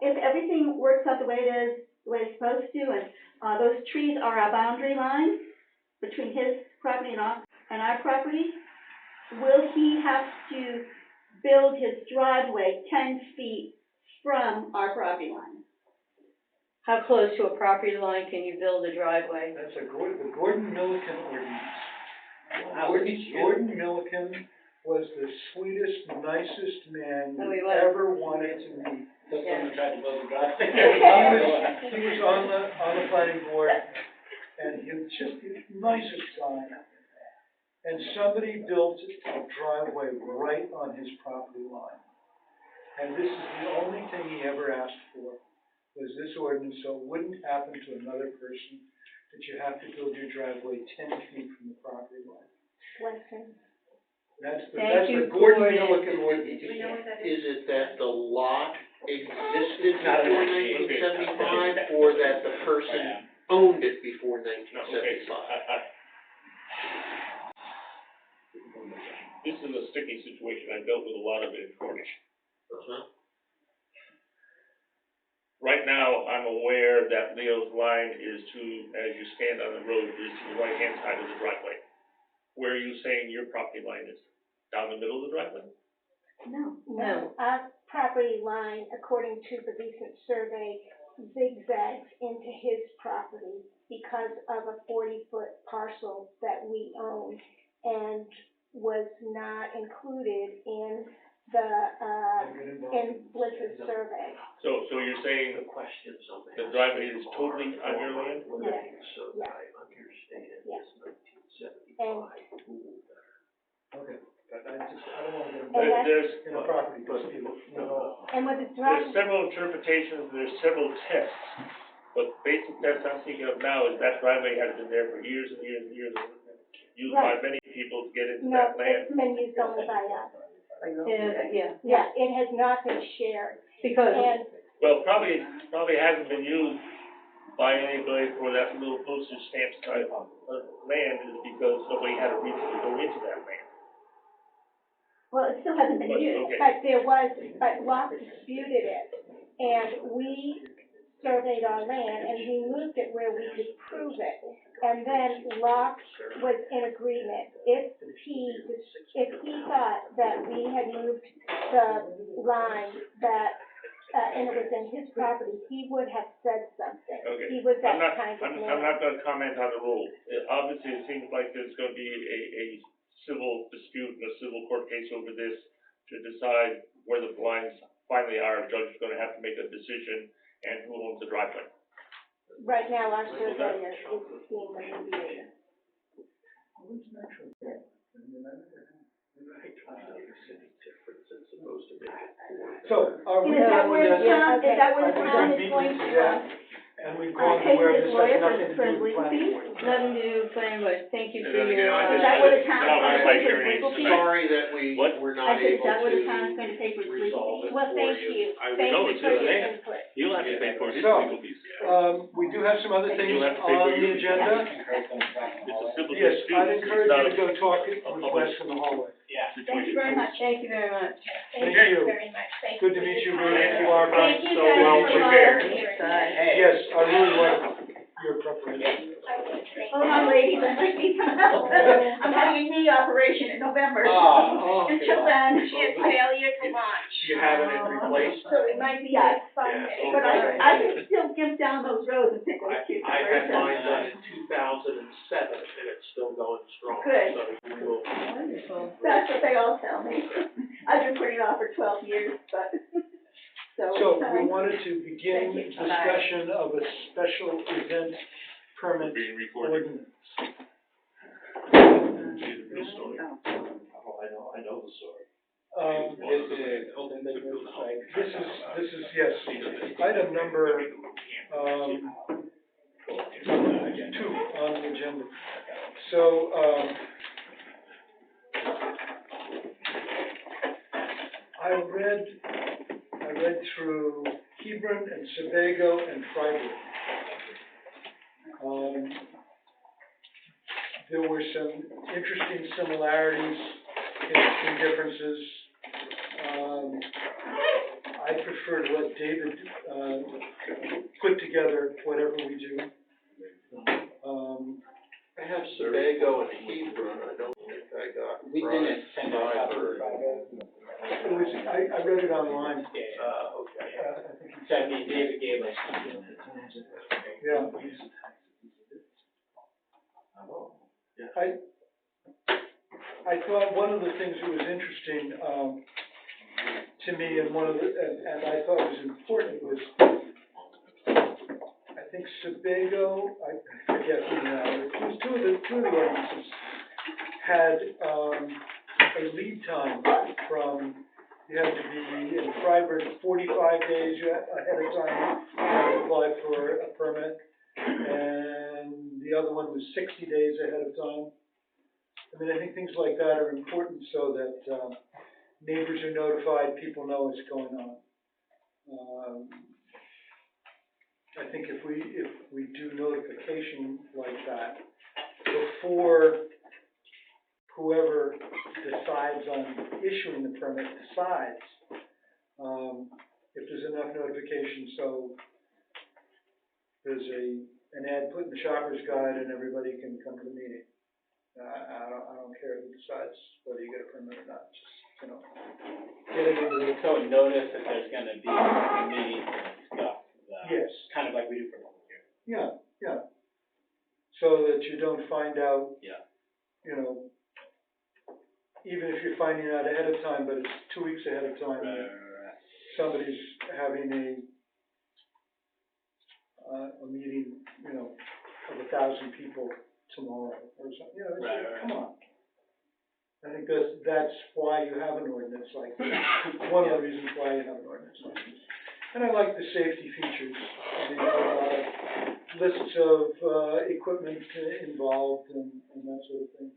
If everything works out the way it is, the way it's supposed to, and, those trees are a boundary line between his property and our property, will he have to build his driveway 10 feet from our property line? How close to a property line can you build a driveway? That's the Gordon Milliken ordinance. Wow, look at you. Gordon Milliken was the sweetest, nicest man Oh, he you was. ever wanted to meet. Just someone tried to build a driveway. He was on the planning board, and he was just the nicest guy. And somebody built a driveway right on his property line. And this is the only thing he ever asked for, was this ordinance, so it wouldn't happen to another person, that you have to build your driveway 10 feet from the property line. Bless him. That's Thank the you, Gordon Gordon. Milliken ordinance. Is it that the lot existed Not before an issue. 1975, or that the person owned it before 1975? This is a sticky situation, I dealt with a lot of it in Cornish. Uh-huh. Right now, I'm aware that Leo's line is to, as you stand on the road, is to the right-hand side of the driveway. Where are you saying your property line is? Down the middle of the driveway? No. No. Our property line, according to the recent survey, zigzags into his property because of a 40-foot parcel that we own and was not included in the, in Bliss's survey. So you're saying the driveway is totally on your land? Yes, yes. Yes. And, Okay, but I don't want to get And that's- There's, in a property dispute, no. and with the there's driveway, several interpretations, there's several tests. But basic test I'm thinking of now is that driveway has been there for years and years and years, used by Right. many people to get into no, that land. it's been used only by us. Yeah, Yeah, it has not been shared. because, And, Well, probably hasn't been used by anybody for that little postage stamp type of land is because nobody had a reason to go into that land. Well, it still hasn't been But, used. okay. but Locke disputed it, and we surveyed our land, and we moved it where we could prove it. And then Locke was in agreement. If he thought that we had moved the line that, and it was in his property, he would have said something. Okay. He was that I'm not, kind of I'm man. not gonna comment on the rule. Obviously, it seems like there's gonna be a civil dispute and a civil court case over this to decide where the lines finally are. A judge is gonna have to make a decision and who owns the driveway. Right now, our surveyor is being the mediator. So, are we And is that done with where the this? town, is that I where the think town we is beat going this to, to death. And we've gone to where this has nothing to do with planning board. Nothing to do with planning board, thank you And for then your, again, I Is just- that what the town's No, I gonna like pay for hearing its legal it. fees? Sorry that What? we're I not said, is able that what the to town's gonna pay for its legal resolve fees? it Well, for thank you. you, I would thank know you it's for his your name. input. He'll have to pay for his So, legal fees. We do have some other things You'll have to pay for on the your- agenda. It's a civil Yes, dispute. I'd encourage It's not you to a- go talk a with public Wes in the hallway. Yeah. Thank you very much. thank you very much. Thank Thank you. you very much, thank you Good to for meet your you, time. Maria, Barbara. Thank you So guys well for prepared. volunteering. Bye. Yes, I really like your preparation. Hold on, ladies, I might need some help. I'm having a knee operation in November, so Oh, until then. Failure to launch. You having it replaced? So it might be Yes. fun. Yeah. But I can still gimp down those roads and pick those cute I had flowers mine up. done in 2007 and it's still going strong. Good. So you will. Wonderful. That's what they all tell me. I've been putting it off for 12 years, but, so So, it's we time. wanted to begin Thank you. discussion of a special event permit Being recorded. ordinance. She's a real story. I know the story. This is open business, like. This is, yes, item number, 2 on the agenda. So, I read through Hebron and Sebago and Freiburg. There were some interesting similarities, interesting differences. I prefer to let David, put together whatever we do. I have Sebago and Hebron, I don't think I got. We didn't send out Freiburg. copies. It was, I read it online. Okay. I think So, I mean, David gave us. Yeah. I thought one of the things that was interesting, to me, and one of the, and I thought was important was, I think Sebago, I forget who now, it was two of the ordinances had, a lead time from, you had to be in Freiburg 45 days ahead of time to apply for a permit, and the other one was 60 days ahead of time. I mean, I think things like that are important so that neighbors are notified, people know what's going on. I think if we do notification like that before whoever decides on issuing the permit decides, if there's enough notification, so there's an ad put in the shopper's guide and everybody can come to the meeting. I don't care who decides whether you get a permit or not, just, get it into the. So notice that there's gonna be a meeting to discuss, Yes, kind of like we do for public hearing. yeah. So that you don't find out. Yeah. Even if you're finding out ahead of time, but it's 2 weeks ahead of time, somebody's having a meeting, of 1,000 people tomorrow or something, it's like, come on. I think that's why you have an ordinance like this, one of the reasons why you have an ordinance like this. And I like the safety features, lists of, equipment involved and that sort of thing.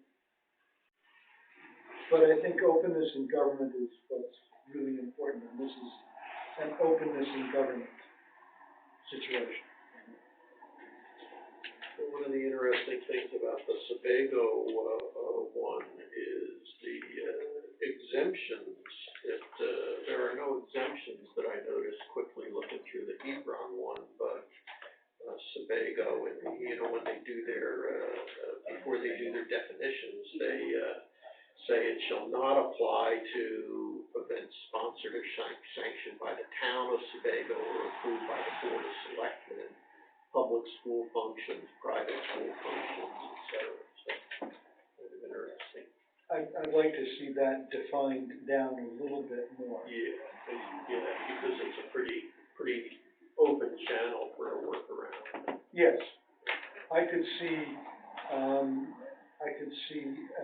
But I think openness in government is what's really important, and this is an openness in government situation. One of the interesting things about the Sebago one is the exemptions. There are no exemptions that I noticed quickly looking through the Hebron one, but Sebago, and when they do their before they do their definitions, they say it shall not apply to events sponsored or sanctioned by the town of Sebago or approved by the Board of Selectmen, public school functions, private school functions, etc. So, kind of interesting. I'd like to see that defined down a little bit more. Yeah, because it's a pretty open channel for a workaround. Yes, I could see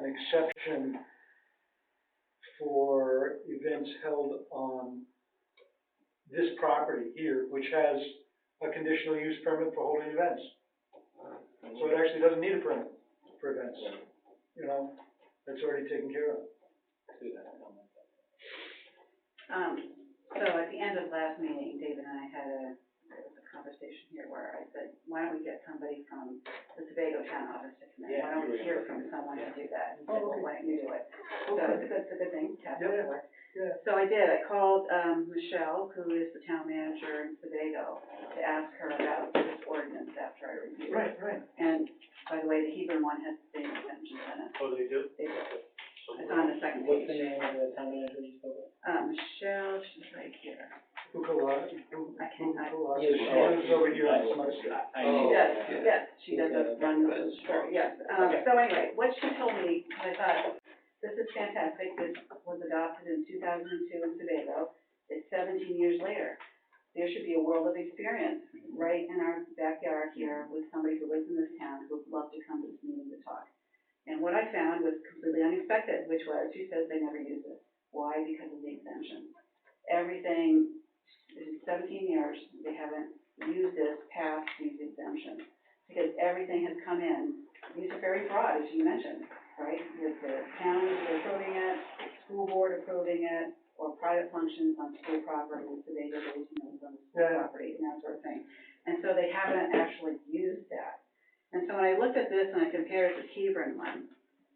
an exception for events held on this property here, which has a conditional use permit for holding events. So it actually doesn't need a permit for events, you know, that's already taken care of. So at the end of last meeting, David and I had a conversation here where I said, why don't we get somebody from the Sebago Town office to come in? Yeah, Why don't we you hear were- from someone to do that? He Oh, said, well, okay. why don't you do it? So it's a good thing, tap Yeah, yeah. work. Yeah. So I did, I called, Michelle, who is the town manager in Sebago, to ask her about this ordinance after I reviewed it. Right, right. And, by the way, the Hebron one has the same exemptions in it. Oh, they do? They do. It's on the second What's the page. name of the town manager you spoke with? Michelle, she's right here. Bukala, I can't- Bukala, Yeah, she sure. lives over here on Smart Street. I She know. does, Yeah. yes, she does run the store, yes. So anyway, what she told me, I thought, this is fantastic, this was adopted in 2002 in Sebago, it's 17 years later. There should be a world of experience right in our backyard here with somebody who lives in this town who would love to come to this meeting to talk. And what I found was completely unexpected, which was, she says they never use it. Why? Because of the exemption. Everything, in 17 years, they haven't used this past these exemptions. Because everything has come in, these are very broad, as you mentioned, right? With the town approving it, school board approving it, or private functions on school property, so they go to, on the school Yeah. property and that sort of thing. And so they haven't actually used that. And so when I looked at this and I compared it to Hebron one,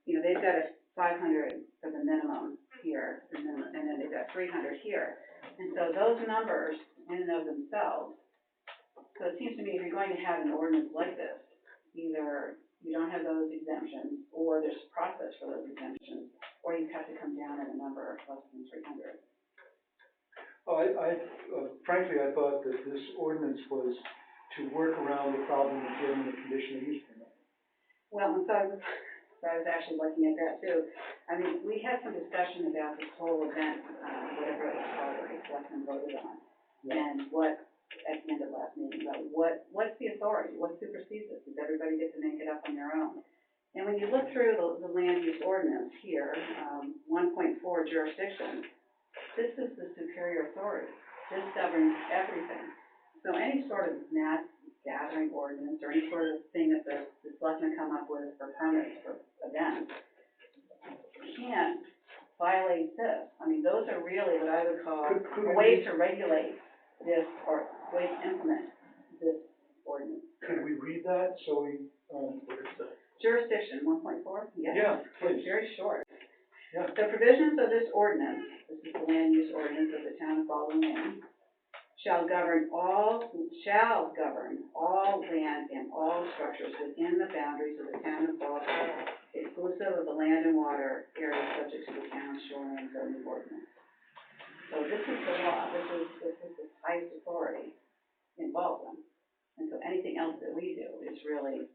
you know, they've got a 500 for the minimum here, and then they've got 300 here. And so those numbers in and of themselves, so it seems to me if you're going to have an ordinance like this, either you don't have those exemptions, or there's a process for those exemptions, or you have to come down at a number less than 300. Frankly, I thought that this ordinance was to work around the problem of getting a conditional use permit. Well, and so I was actually looking at that too. I mean, we had some discussion about this whole event, whatever it was called, that the selectmen voted on. And what, at the end of last meeting, about what's the authority? What supersedes it? Does everybody get to make it up on their own? And when you look through the land use ordinance here, 1.4 jurisdiction, this is the superior authority. This governs everything. So any sort of mass gathering ordinance or any sort of thing that the selectmen come up with for permits for events can't violate this. I mean, those are really what I would call Could a way to regulate this or way to implement this ordinance. Could we read that, so we, What is that? Jurisdiction, 1.4? Yes. Yeah, please. It's very short. Yeah. The provisions of this ordinance, this is the land use ordinance of the town of Baldwin Lane, shall govern all land and all structures within the boundaries of the town of Baldwin, exclusive of the land and water areas subject to the town's shoreline zoning ordinance. So this is the law, this is the highest authority in Baldwin. And so anything else that we do is really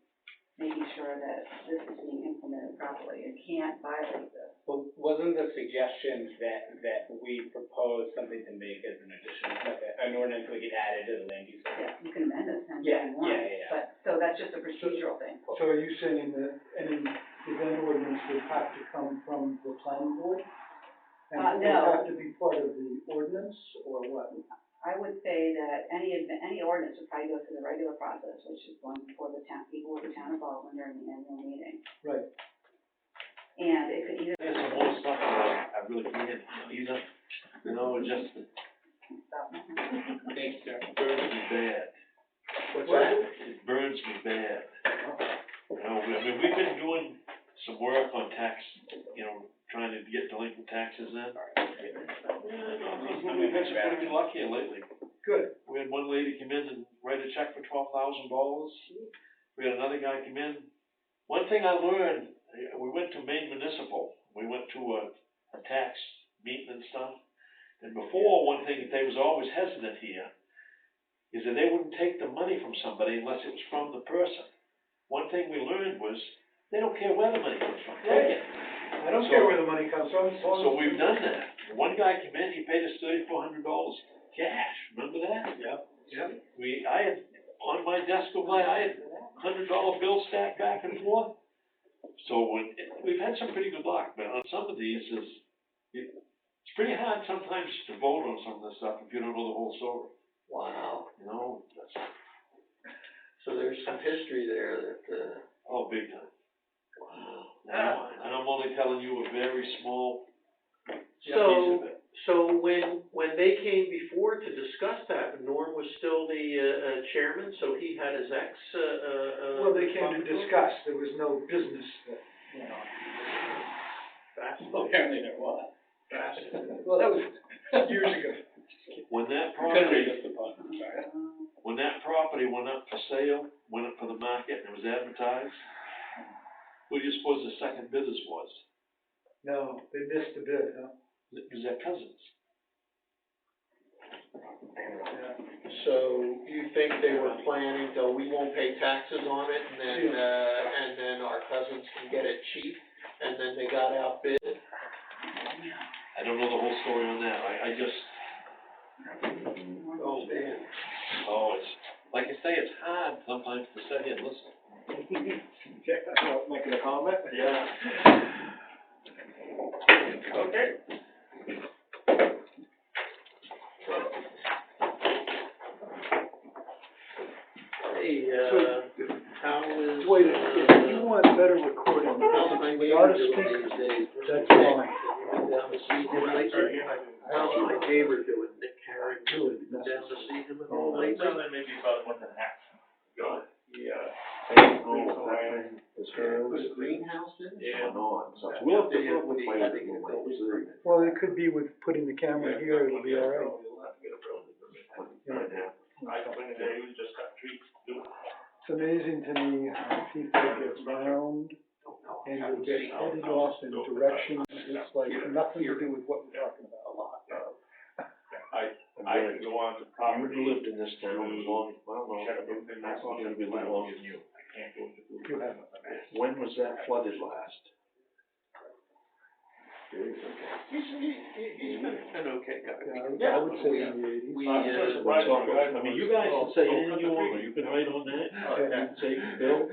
making sure that this is being implemented properly and can't violate this. Well, wasn't the suggestion that we propose something to make as an addition, like an ordinance we get added to the land use? Yeah, you can amend it anytime Yeah, you want, yeah. but, so that's just a procedural thing. so are you saying that any event ordinance would have to come from the planning board? And it No. would have to be part of the ordinance, or what? I would say that any ordinance would probably go through the regular process, which is going before the town, people of the town of Baldwin during the annual meeting. Right. And it could either, There's some more stuff that I really can't either, you know, it just Thanks, sir. burns me bad. What's that? It burns me bad. You know, I mean, we've been doing some work on tax, you know, trying to get delinquent taxes in. We've had some pretty good luck here lately. Good. We had one lady come in and write a check for $12,000. We had another guy come in. One thing I learned, we went to Maine Municipal. We went to a tax meeting and stuff. And before, one thing that they was always hesitant here is that they wouldn't take the money from somebody unless it was from the person. One thing we learned was they don't care where the money comes from. Take it. I don't care where the money comes from, as long as. So we've done that. One guy came in, he paid us $3,400 cash. Remember that? Yeah. I had, on my desk of mine, I had $100 bills stacked back and forth. So we've had some pretty good luck, but on some of these, it's pretty hard sometimes to vote on some of this stuff if you don't know the whole story. Wow, you know, that's, so there's some history there that, oh, big time. wow. And I'm only telling you a very small piece So, of it. so when they came before to discuss that, Norm was still the, chairman, so he had his Well, they came to discuss, there was no business that went on. Apparently there was. Well, that was years ago. When that Couldn't property, read this upon, I'm sorry. when that property went up for sale, went up for the market, and it was advertised, who do you suppose the second bidders was? No, they missed the bid, huh? It was their cousins. So you think they were planning, though, we won't pay taxes on it, and then our cousins can get it cheap, and then they got outbid? I don't know the whole story on that, I just, Oh, man. oh, it's, like I say, it's hard sometimes to sit here and listen. Making a comment? Yeah. Okay. Hey, how is, Wait, if you want better recording, how's my without neighbor a doing speaker, these days? that's fine. Down to see him lately? How's my neighbor doing, Nick Herring, doing, down to see him at all lately? Maybe about a month and a half. Good. Was it greenhouse in? Yeah. We'll have to probably play with it a little later. Well, it could be with putting the camera here, it'll be all right. I complained that he was just got treats to do it. It's amazing to me how people get round and will get headed off in directions, it's like nothing to do with what we're talking about. I can go on to property. You've lived in this town as long, well, no, Check with them, I'm gonna be a little longer than you. I can't go to. You haven't. When was that flooded last? He's been an okay guy. Yeah, I would say in the eighties. We, I mean, you guys can say anything you want, you can write on that, you can say, Bill,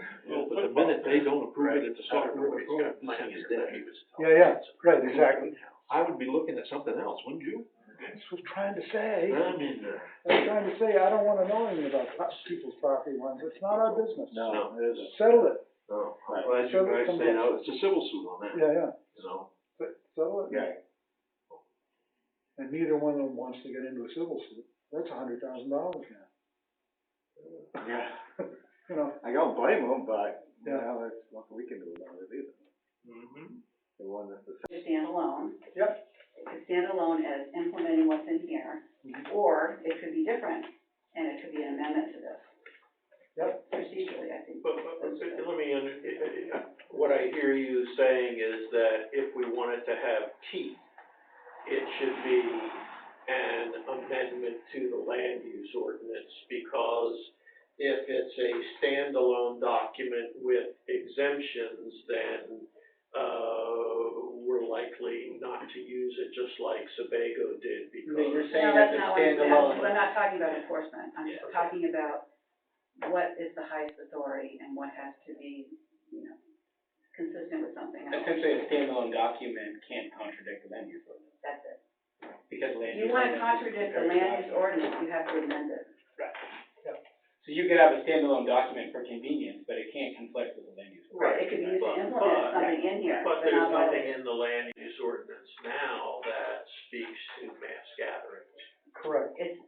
but the minute they don't approve it at the Sauk River Court, this thing is dead. Yeah, right, exactly. I would be looking at something else, wouldn't you? That's what I'm trying to say. I mean, I'm trying to say, I don't wanna know anything about people's property lines, it's not our business. no, Settle it, no, I'm glad you guys say, no, it's a civil suit on that, yeah, you know? settle it. Yeah. And neither one of them wants to get into a civil suit, that's $100,000 now. Yeah, You know, I don't blame them, but, you Yeah. know, there's nothing we can do about it either. Mm-hmm. They want us to Stand alone. Yep. It could stand alone as implementing what's in here, or it could be different, and it could be an amendment to this. Yep. Procedurally, I think. But let me, what I hear you saying is that if we wanted to have teeth, it should be an amendment to the land use ordinance, because if it's a standalone document with exemptions, then, we're likely not to use it, just like Sebago did, because. You're saying No, that that's the not what I'm saying. standalone. I'm not talking about enforcement, I'm Yeah. talking about what is the highest authority and what has to be, consistent with something else. Essentially, a standalone document can't contradict the land use ordinance, That's it. because land If you use wanna ordinance is contradict the very land use document. ordinance, you have to amend it. So you could have a standalone document for convenience, but it can't conflict with the land use ordinance. Right, it could be used to But- implement something in here, But but there's not nothing violate. in the land use ordinance now that speaks to mass gatherings. correct. It's,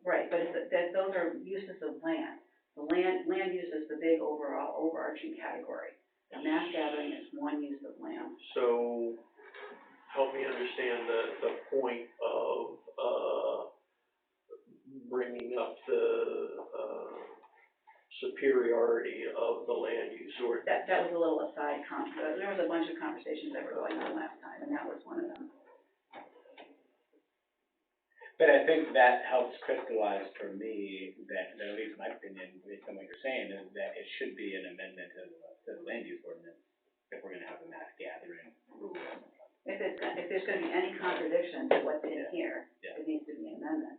right, but those are uses of land. The land use is the big overall overarching category. The mass gathering is one use of land. So, help me understand the point of, bringing up the, superiority of the land use ordinance. That was a little aside there was a bunch of conversations that were going on last time, and that was one of them. But I think that helps crystallize for me that at least my opinion, based on what you're saying, is that it should be an amendment to the land use ordinance if we're gonna have a mass gathering rule. If there's gonna be any contradiction to what's in here, Yeah. it needs to be an amendment.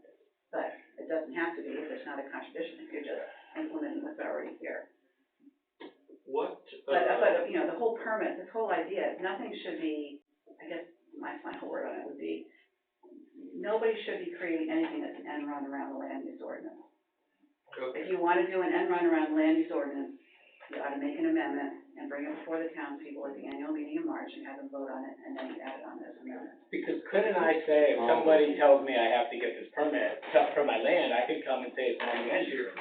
But it doesn't have to be if there's not a contradiction, if you're just implementing what's already here. What, But, the whole permit, this whole idea, nothing should be, I guess my final word on it would be, nobody should be creating anything that's an end run around the land use ordinance. Okay. If you wanna do an end run around the land use ordinance, you ought to make an amendment and bring it before the townspeople at the annual meeting in March and have them vote on it, and then you add it on as an amendment. Because couldn't I say, if somebody tells me I have to get this permit for my land, I could come and say it's on the end use.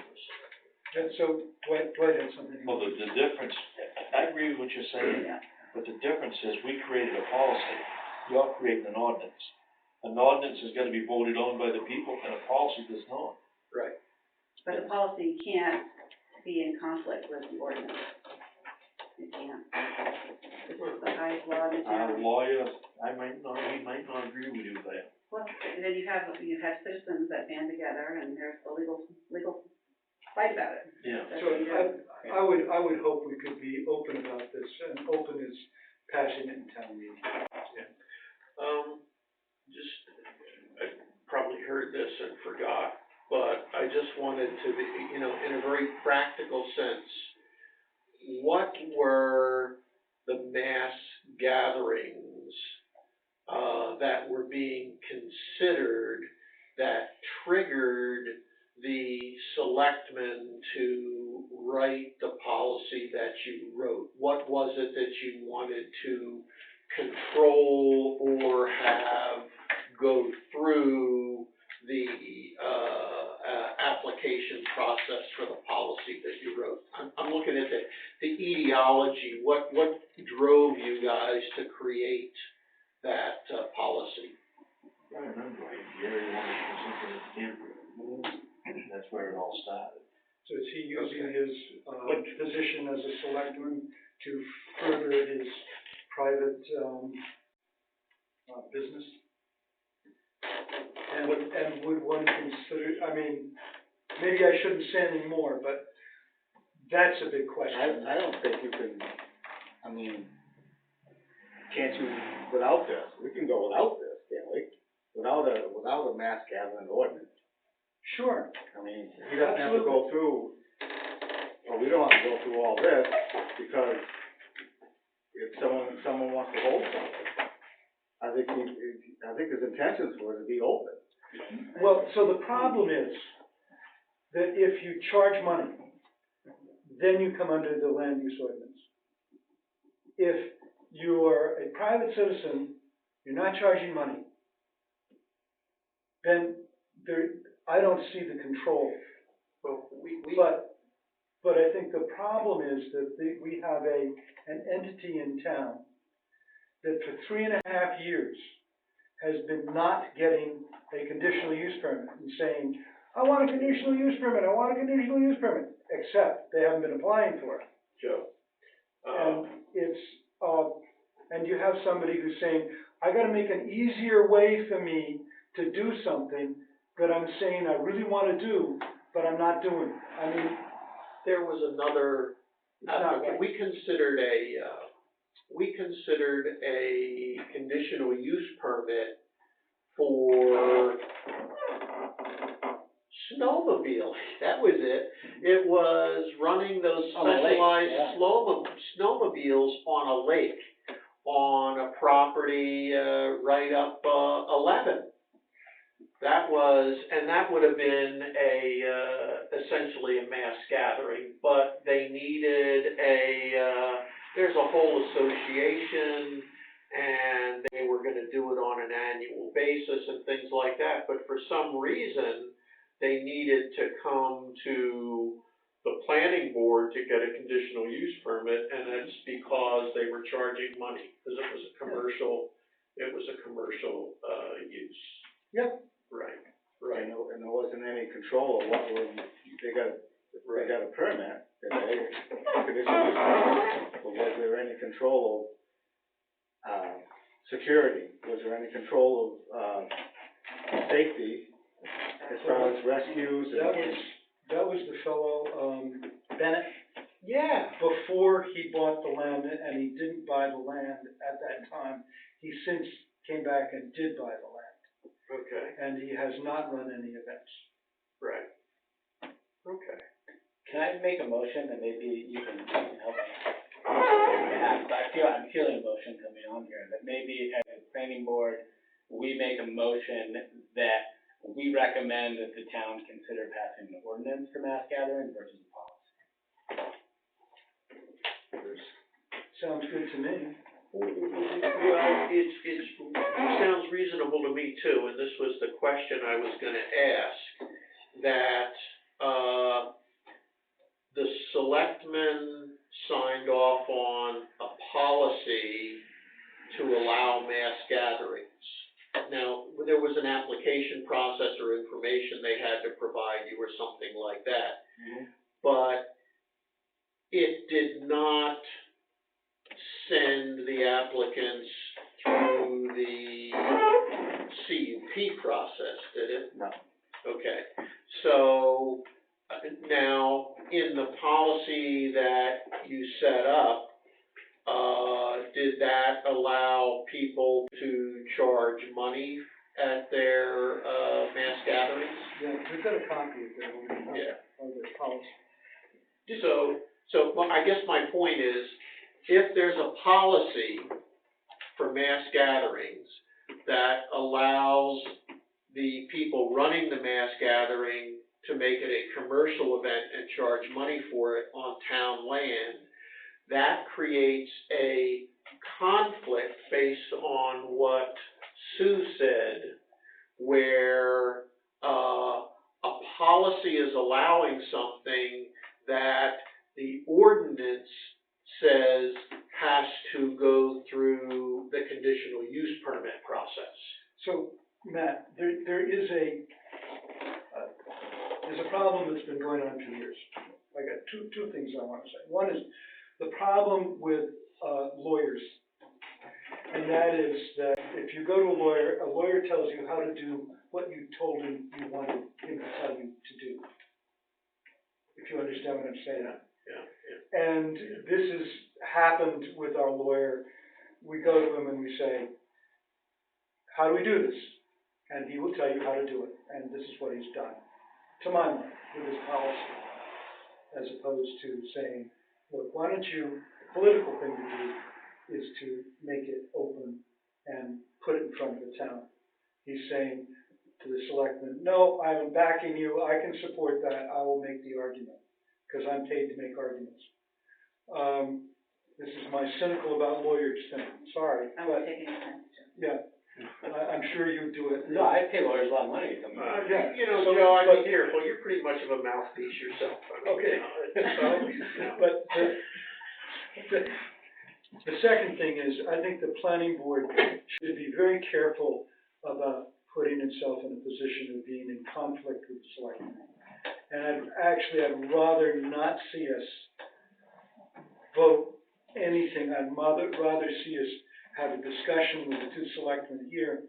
And so, Dwight had something. Well, the difference, I agree with what you're saying, Yeah. but the difference is we created a policy, you're creating an ordinance. An ordinance is gonna be voted on by the people, and a policy does not. Right. But the policy can't be in conflict with the ordinance. It can't. This is the highest law in the Our town. lawyer, he might not agree with you there. Well, and then you have citizens that band together and there's a legal fight about it. Yeah. That's So what you do. I would hope we could be open about this, and open is passionate in town meeting. I probably heard this and forgot, but I just wanted to be, in a very practical sense, what were the mass gatherings, that were being considered that triggered the selectmen to write the policy that you wrote? What was it that you wanted to control or have go through the application process for the policy that you wrote? I'm looking at the etiology. What drove you guys to create that policy? I remember, Gary wanted to do something at Canterbury. That's where it all started. So is he using his, position as a selectman to further his private, business? And would one consider, I mean, maybe I shouldn't say any more, but that's a big question. I don't think you can, I mean, can't you, without this, we can go without this, can't we? Without a mass gathering ordinance. Sure. I mean, he doesn't have to go through, or we don't have to go through all this, because if someone wants to hold something, I think his intentions were to be open. Well, so the problem is that if you charge money, then you come under the land use ordinance. If you are a private citizen, you're not charging money, then I don't see the control. Well, But I think the problem is that we have an entity in town that for 3.5 years has been not getting a conditional use permit and saying, I want a conditional use permit, I want a conditional use permit, except they haven't been applying for it. Joe. And and you have somebody who's saying, I gotta make an easier way for me to do something that I'm saying I really wanna do, but I'm not doing. I mean, There was another it's not right. we considered a conditional use permit for snowmobile. That was it. It was running those On a lake, specialized yeah. snowmobiles on a lake, on a property, right up, 11. That would have been essentially a mass gathering, but they needed there's a whole association, and they were gonna do it on an annual basis and things like that, but for some reason, they needed to come to the planning board to get a conditional use permit, and that's because they were charging money, because it was a commercial use. Yep. Right. And there wasn't any control of what they got a permit, conditional use permit, but was there any control of, security? Was there any control of, safety as far as rescues and? That was the fellow, Bennett, Yeah. before he bought the land, and he didn't buy the land at that time. He since came back and did buy the land, Okay, and he has not run any events. right. Okay. Can I make a motion that maybe you can help me? I'm feeling a motion coming on here, that maybe as a planning board, we make a motion that we recommend that the town consider passing an ordinance for mass gathering versus a policy. Sounds good to me. Well, it sounds reasonable to me too, and this was the question I was gonna ask, that, the selectmen signed off on a policy to allow mass gatherings. Now, there was an application process or information they had to provide you or something like that. But it did not send the applicants through the CUP process, did it? No. Okay, so now, in the policy that you set up, did that allow people to charge money at their, mass gatherings? Yeah, we've got a copy of that. Yeah. Of the policy. So, well, I guess my point is, if there's a policy for mass gatherings that allows the people running the mass gathering to make it a commercial event and charge money for it on town land, that creates a conflict based on what Sue said, where, a policy is allowing something that the ordinance says has to go through the conditional use permit process. So, Matt, there's a problem that's been going on for years. I got two things I want to say. One is the problem with lawyers, and that is that if you go to a lawyer tells you how to do what you told him you wanted him to tell you to do. If you understand what I'm saying. Yeah. And this has happened with our lawyer. We go to him and we say, how do we do this? And he will tell you how to do it, and this is what he's done, to my mind, with his policy, as opposed to saying, look, why don't you, the political thing to do is to make it open and put it in front of the town. He's saying to the selectmen, no, I'm backing you, I can support that, I will make the argument, because I'm paid to make arguments. This is my cynical about lawyers thing, sorry, I but, won't take any offense to it. yeah, I'm sure you do it. No, I pay lawyers a lot of money to come in. Yeah. You know, So, Joe, I'd but- be careful, you're pretty much of a mouthpiece yourself. I mean, Okay. you know, But the second thing is, I think the planning board should be very careful about putting itself in a position of being in conflict with the selectmen. And I'd rather not see us vote anything. I'd rather see us have a discussion with the two selectmen here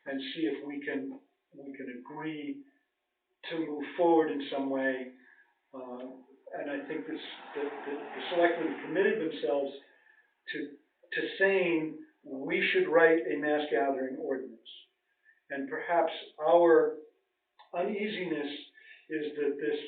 and see if we can agree to move forward in some way. And I think the selectmen committed themselves to saying we should write a mass gathering ordinance. And perhaps our uneasiness is that this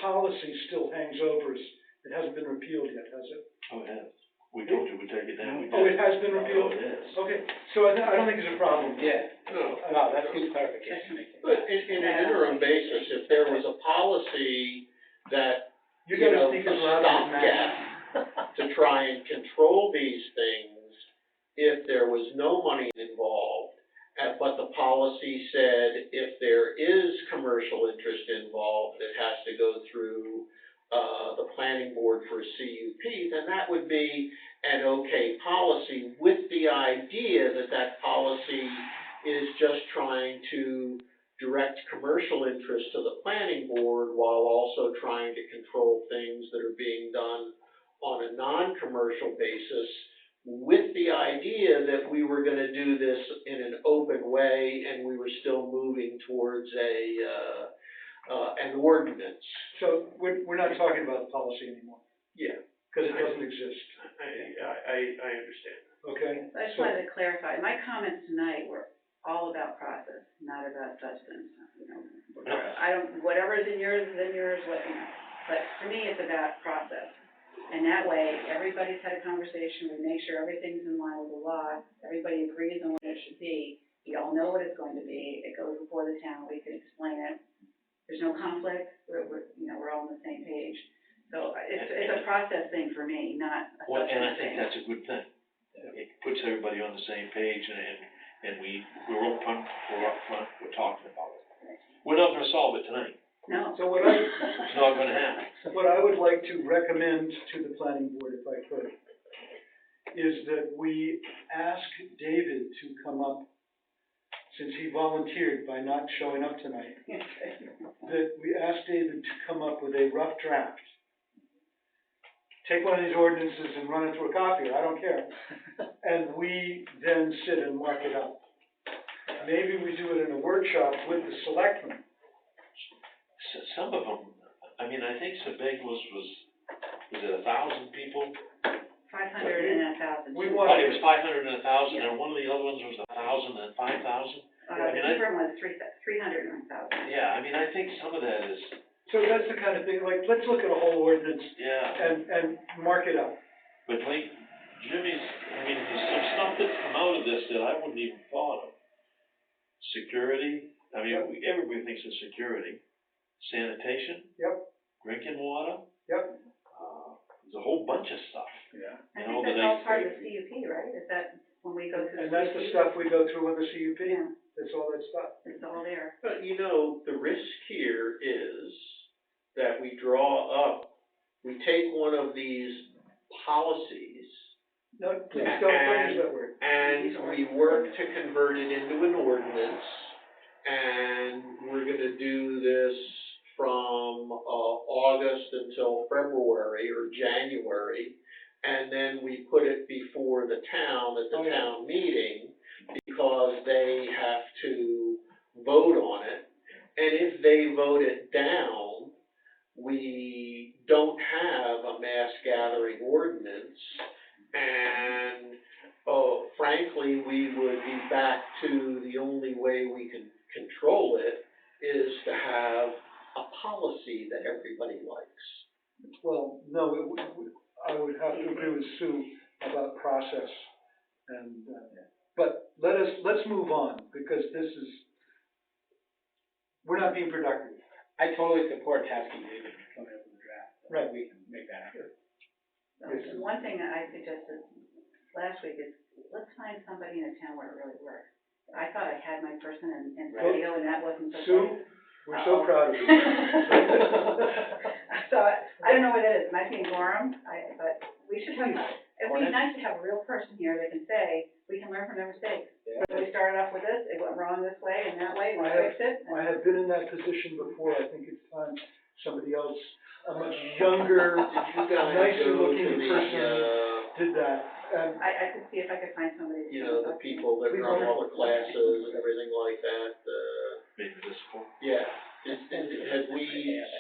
policy still hangs over us. It hasn't been repealed yet, has it? Oh, it has. We told you we'd take it down. We Oh, did. it has been repealed? Oh, it is. Okay, so I don't think there's a problem. Yeah, No. no, that's good clarification. But in an interim basis, if there was a policy that, You you gotta know, speak a as loud as Matt. stopgap to try and control these things, if there was no money involved, but the policy said if there is commercial interest involved, it has to go through the planning board for a CUP, then that would be an okay policy, with the idea that that policy is just trying to direct commercial interest to the planning board while also trying to control things that are being done on a non-commercial basis, with the idea that we were gonna do this in an open way and we were still moving towards an ordinance. So we're not talking about the policy anymore, Yeah, because it doesn't exist, I understand. okay? I just wanted to clarify, my comments tonight were all about process, not about substance, you know. Whatever's in yours is in yours, what, you know, but for me, it's about process. And that way, everybody's had a conversation, we make sure everything's in line with the law, everybody agrees on what it should be. we all know what it's going to be, it goes before the town, we can explain it. There's no conflict, we're all on the same page. So it's a process thing for me, not a Well, and I substantive think thing. that's a good thing. It puts everybody on the same page and we're upfront, we're talking about it. We're not gonna solve it tonight. No. So It's not gonna happen. what I would like to recommend to the planning board, if I could, is that we ask David to come up, since he volunteered by not showing up tonight, that we ask David to come up with a rough draft. Take one of these ordinances and run it through a copier, I don't care. And we then sit and mark it up. Maybe we do it in a workshop with the selectmen. Some of them, I mean, I think Sebeg was it 1,000 people? 500 and 1,000. We Oh, want- it was 500 and 1,000, and one of the other ones was 1,000 and 5,000. The Hebron was 300 and 1,000. Yeah, I mean, I think some of that is, So that's the kind of thing, like, let's look at a whole ordinance yeah. and mark it up. But like Jimmy's, I mean, there's some stuff that's come out of this that I wouldn't even thought of. Security, I mean, everybody thinks of security. Sanitation. Yep. Drinking water. Yep. There's a whole bunch of stuff. Yeah. I You know, think that that's all they- part of the CUP, right? Is that when we go through the And that's the CUP? stuff we go through with the CUP, Yeah, that's all that stuff. it's all there. But you know, the risk here is that we draw up, we take one of these policies No, please don't use that word. and we work to convert it into an ordinance, and we're gonna do this from, August until February or January, and then we put it before the town at the town meeting, because they have to vote on it. And if they vote it down, we don't have a mass gathering ordinance, and, frankly, we would be back to the only way we can control it is to have a policy that everybody likes. Well, no, I would have to agree with Sue about process, and, but let's move on, because this is, we're not being productive. I totally support tasking David with coming up with a draft. Right. We can make that happen. So one thing that I suggested last week is, let's find somebody in a town where it really works. I thought I had my person in radio, and that wasn't so Sue, great. we're so proud of you. So I don't know what it is, it might be in Gorham, but we should have, it'd be nice to have a real person here that can say, we can learn from their mistakes. We started off with this, it went wrong this way and that way, we fixed it. I have been in that position before, I think it's time somebody else, a much younger, Did you guys nicer go to looking the, person did that, and I could see if I could find somebody. you know, the people that run all the classes and everything like that, Maybe municipal. yeah. Have we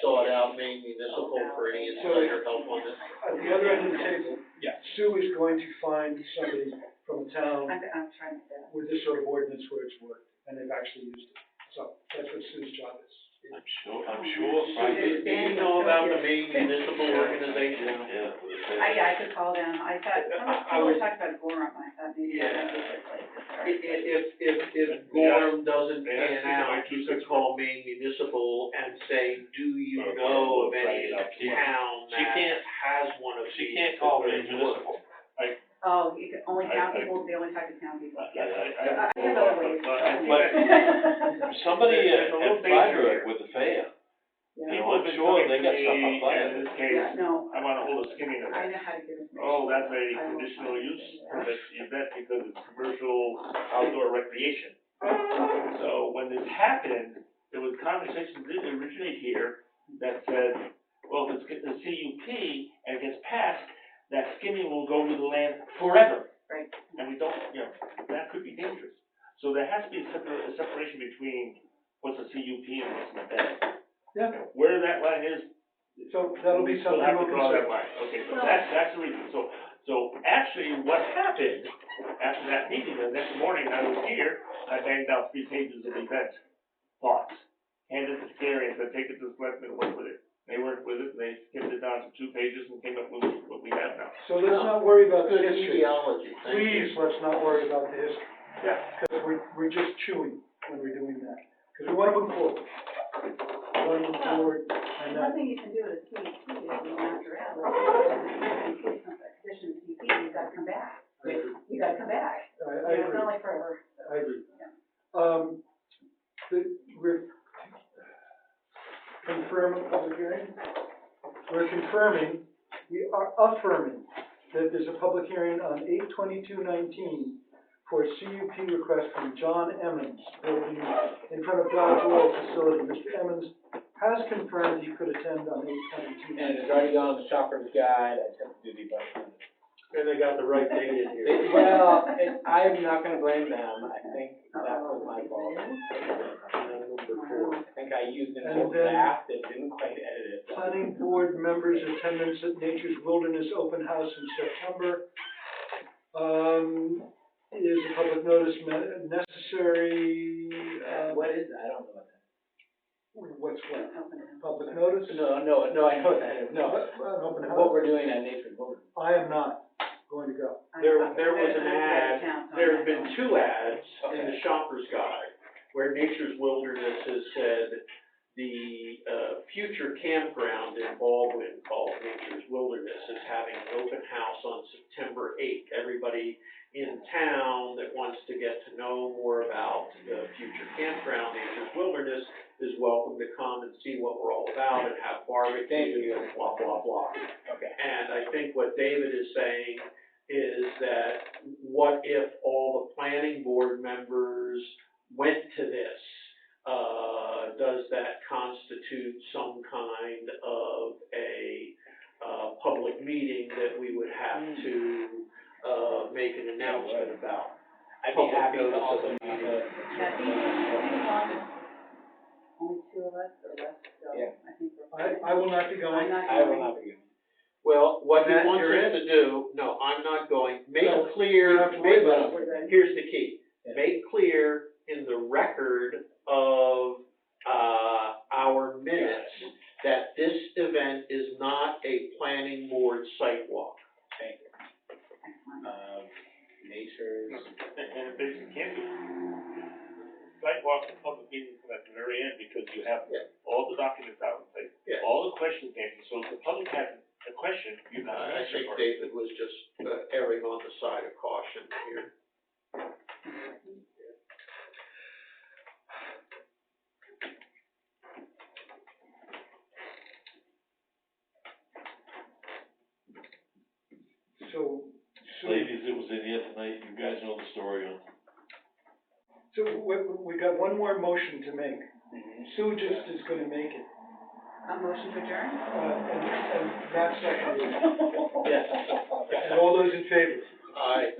sought out Maine Municipal for any insider help on this? at the other end of the table, Yeah. Sue is going to find somebody from a town I'm trying to. with this sort of ordinance where it's worked, and they've actually used it. So, that's what Sue's job is. I'm sure, Do frankly. you know about the Maine Municipal Organization? Yeah. I could call them, I thought, someone talked about Gorham, I thought maybe that would be a good place to start. If Gorham doesn't pan out, you could call Maine Municipal and say, do you know of any town She that can't- has one of these? She can't call that Maine really works? Municipal. Oh, you can, only town I- people, they only talk to town people. I I have other ways. Somebody There's a little at danger Freiburg here. with the fair, Yeah. you know, I'm sure they got stuff up And in there. this case, No, I wanna hold a skinny I event. know how to get it. Oh, that's a conditional use permit event because it's commercial outdoor recreation. So when this happened, there was conversations that originate here that said, well, if it's the CUP and it gets passed, that skimming will go to the land forever. Right. And we don't, you know, that could be dangerous. So there has to be a separation between what's a CUP and what's an event. Yeah, Where that line is, so that'll be something we'll have we'll to draw consider. that line, okay, so Well- that's the reason, so actually, what happened after that meeting, the next morning I was here, I banged out 3 pages of event thoughts, handed it to Gary and said, take it to the selectmen and work with it. They worked with it, and they skimmed it down to 2 pages and came up with what we have now. So let's not worry about the Good history. ideology, thank you. Please, let's not worry about the history. Yeah. Because we're just chewing when we're doing that, because we want to move forward. We want to move forward, and One thing you can do at a CEP is you knock around, like, petition CEP, you've gotta come back. I agree. You gotta come back. I You know, it's agree. not like forever. I agree. Yeah. We're confirming public hearing. We're confirming, we are affirming that there's a public hearing on 8/22/19 for a CUP request from John Emmons, building in front of Dodge World facility. Mr. Emmons has confirmed he could attend on 8/22. And it's already gone on the shopper's guide, I just have to do the budget. And they got the right date in here. Well, I'm not gonna blame them, I think that was my fault. I think I used an And old then- draft that didn't quite edit it. Planning board members' attendance at Nature's Wilderness Open House in September. Is a public notice necessary? What is that? I don't know what that What's what? Open house. Public notice? is. No, I know what that is, no. An open What house? we're doing at Nature's Wilderness. I am not going to go. There was an ad, there have been two ads in the shopper's guide where Nature's Wilderness has said the, future campground in Baldwin called Nature's Wilderness is having an open house on September 8th. Everybody in town that wants to get to know more about the future campground, Nature's Wilderness, is welcome to come and see what we're all about and have barbecue and blah, blah, blah. Okay. And I think what David is saying is that what if all the planning board members went to this? Does that constitute some kind of a, public meeting that we would have to, make an announcement about? I'd be Public happy to notice of also the have meeting. a. Yeah, I think as long as only two of us or less go, Yeah. I think we're fine. I will not be I'm going. not I will going. not be going. Well, what he Matt, wants you're us to do, no, I'm not going, make No, clear, we don't have to worry about We're good. here's the key. Yeah. Make clear in the record of, our minutes that this event is not a planning board site walk. Thank you. Excellent. Nature's. And it basically can't be sidewalk and public meetings at the very end, because you have Yeah. all the documents out in place. Yeah. All the questions answered, so if the public has a question, you have an I answer think for it. David was just erring on the side of caution here. So, Ladies, it was in here tonight, you guys know the story on. so we got one more motion to make. Sue just is gonna make it, A motion to adjourn? and Matt seconded it. Yes. And all those in favor? Aye.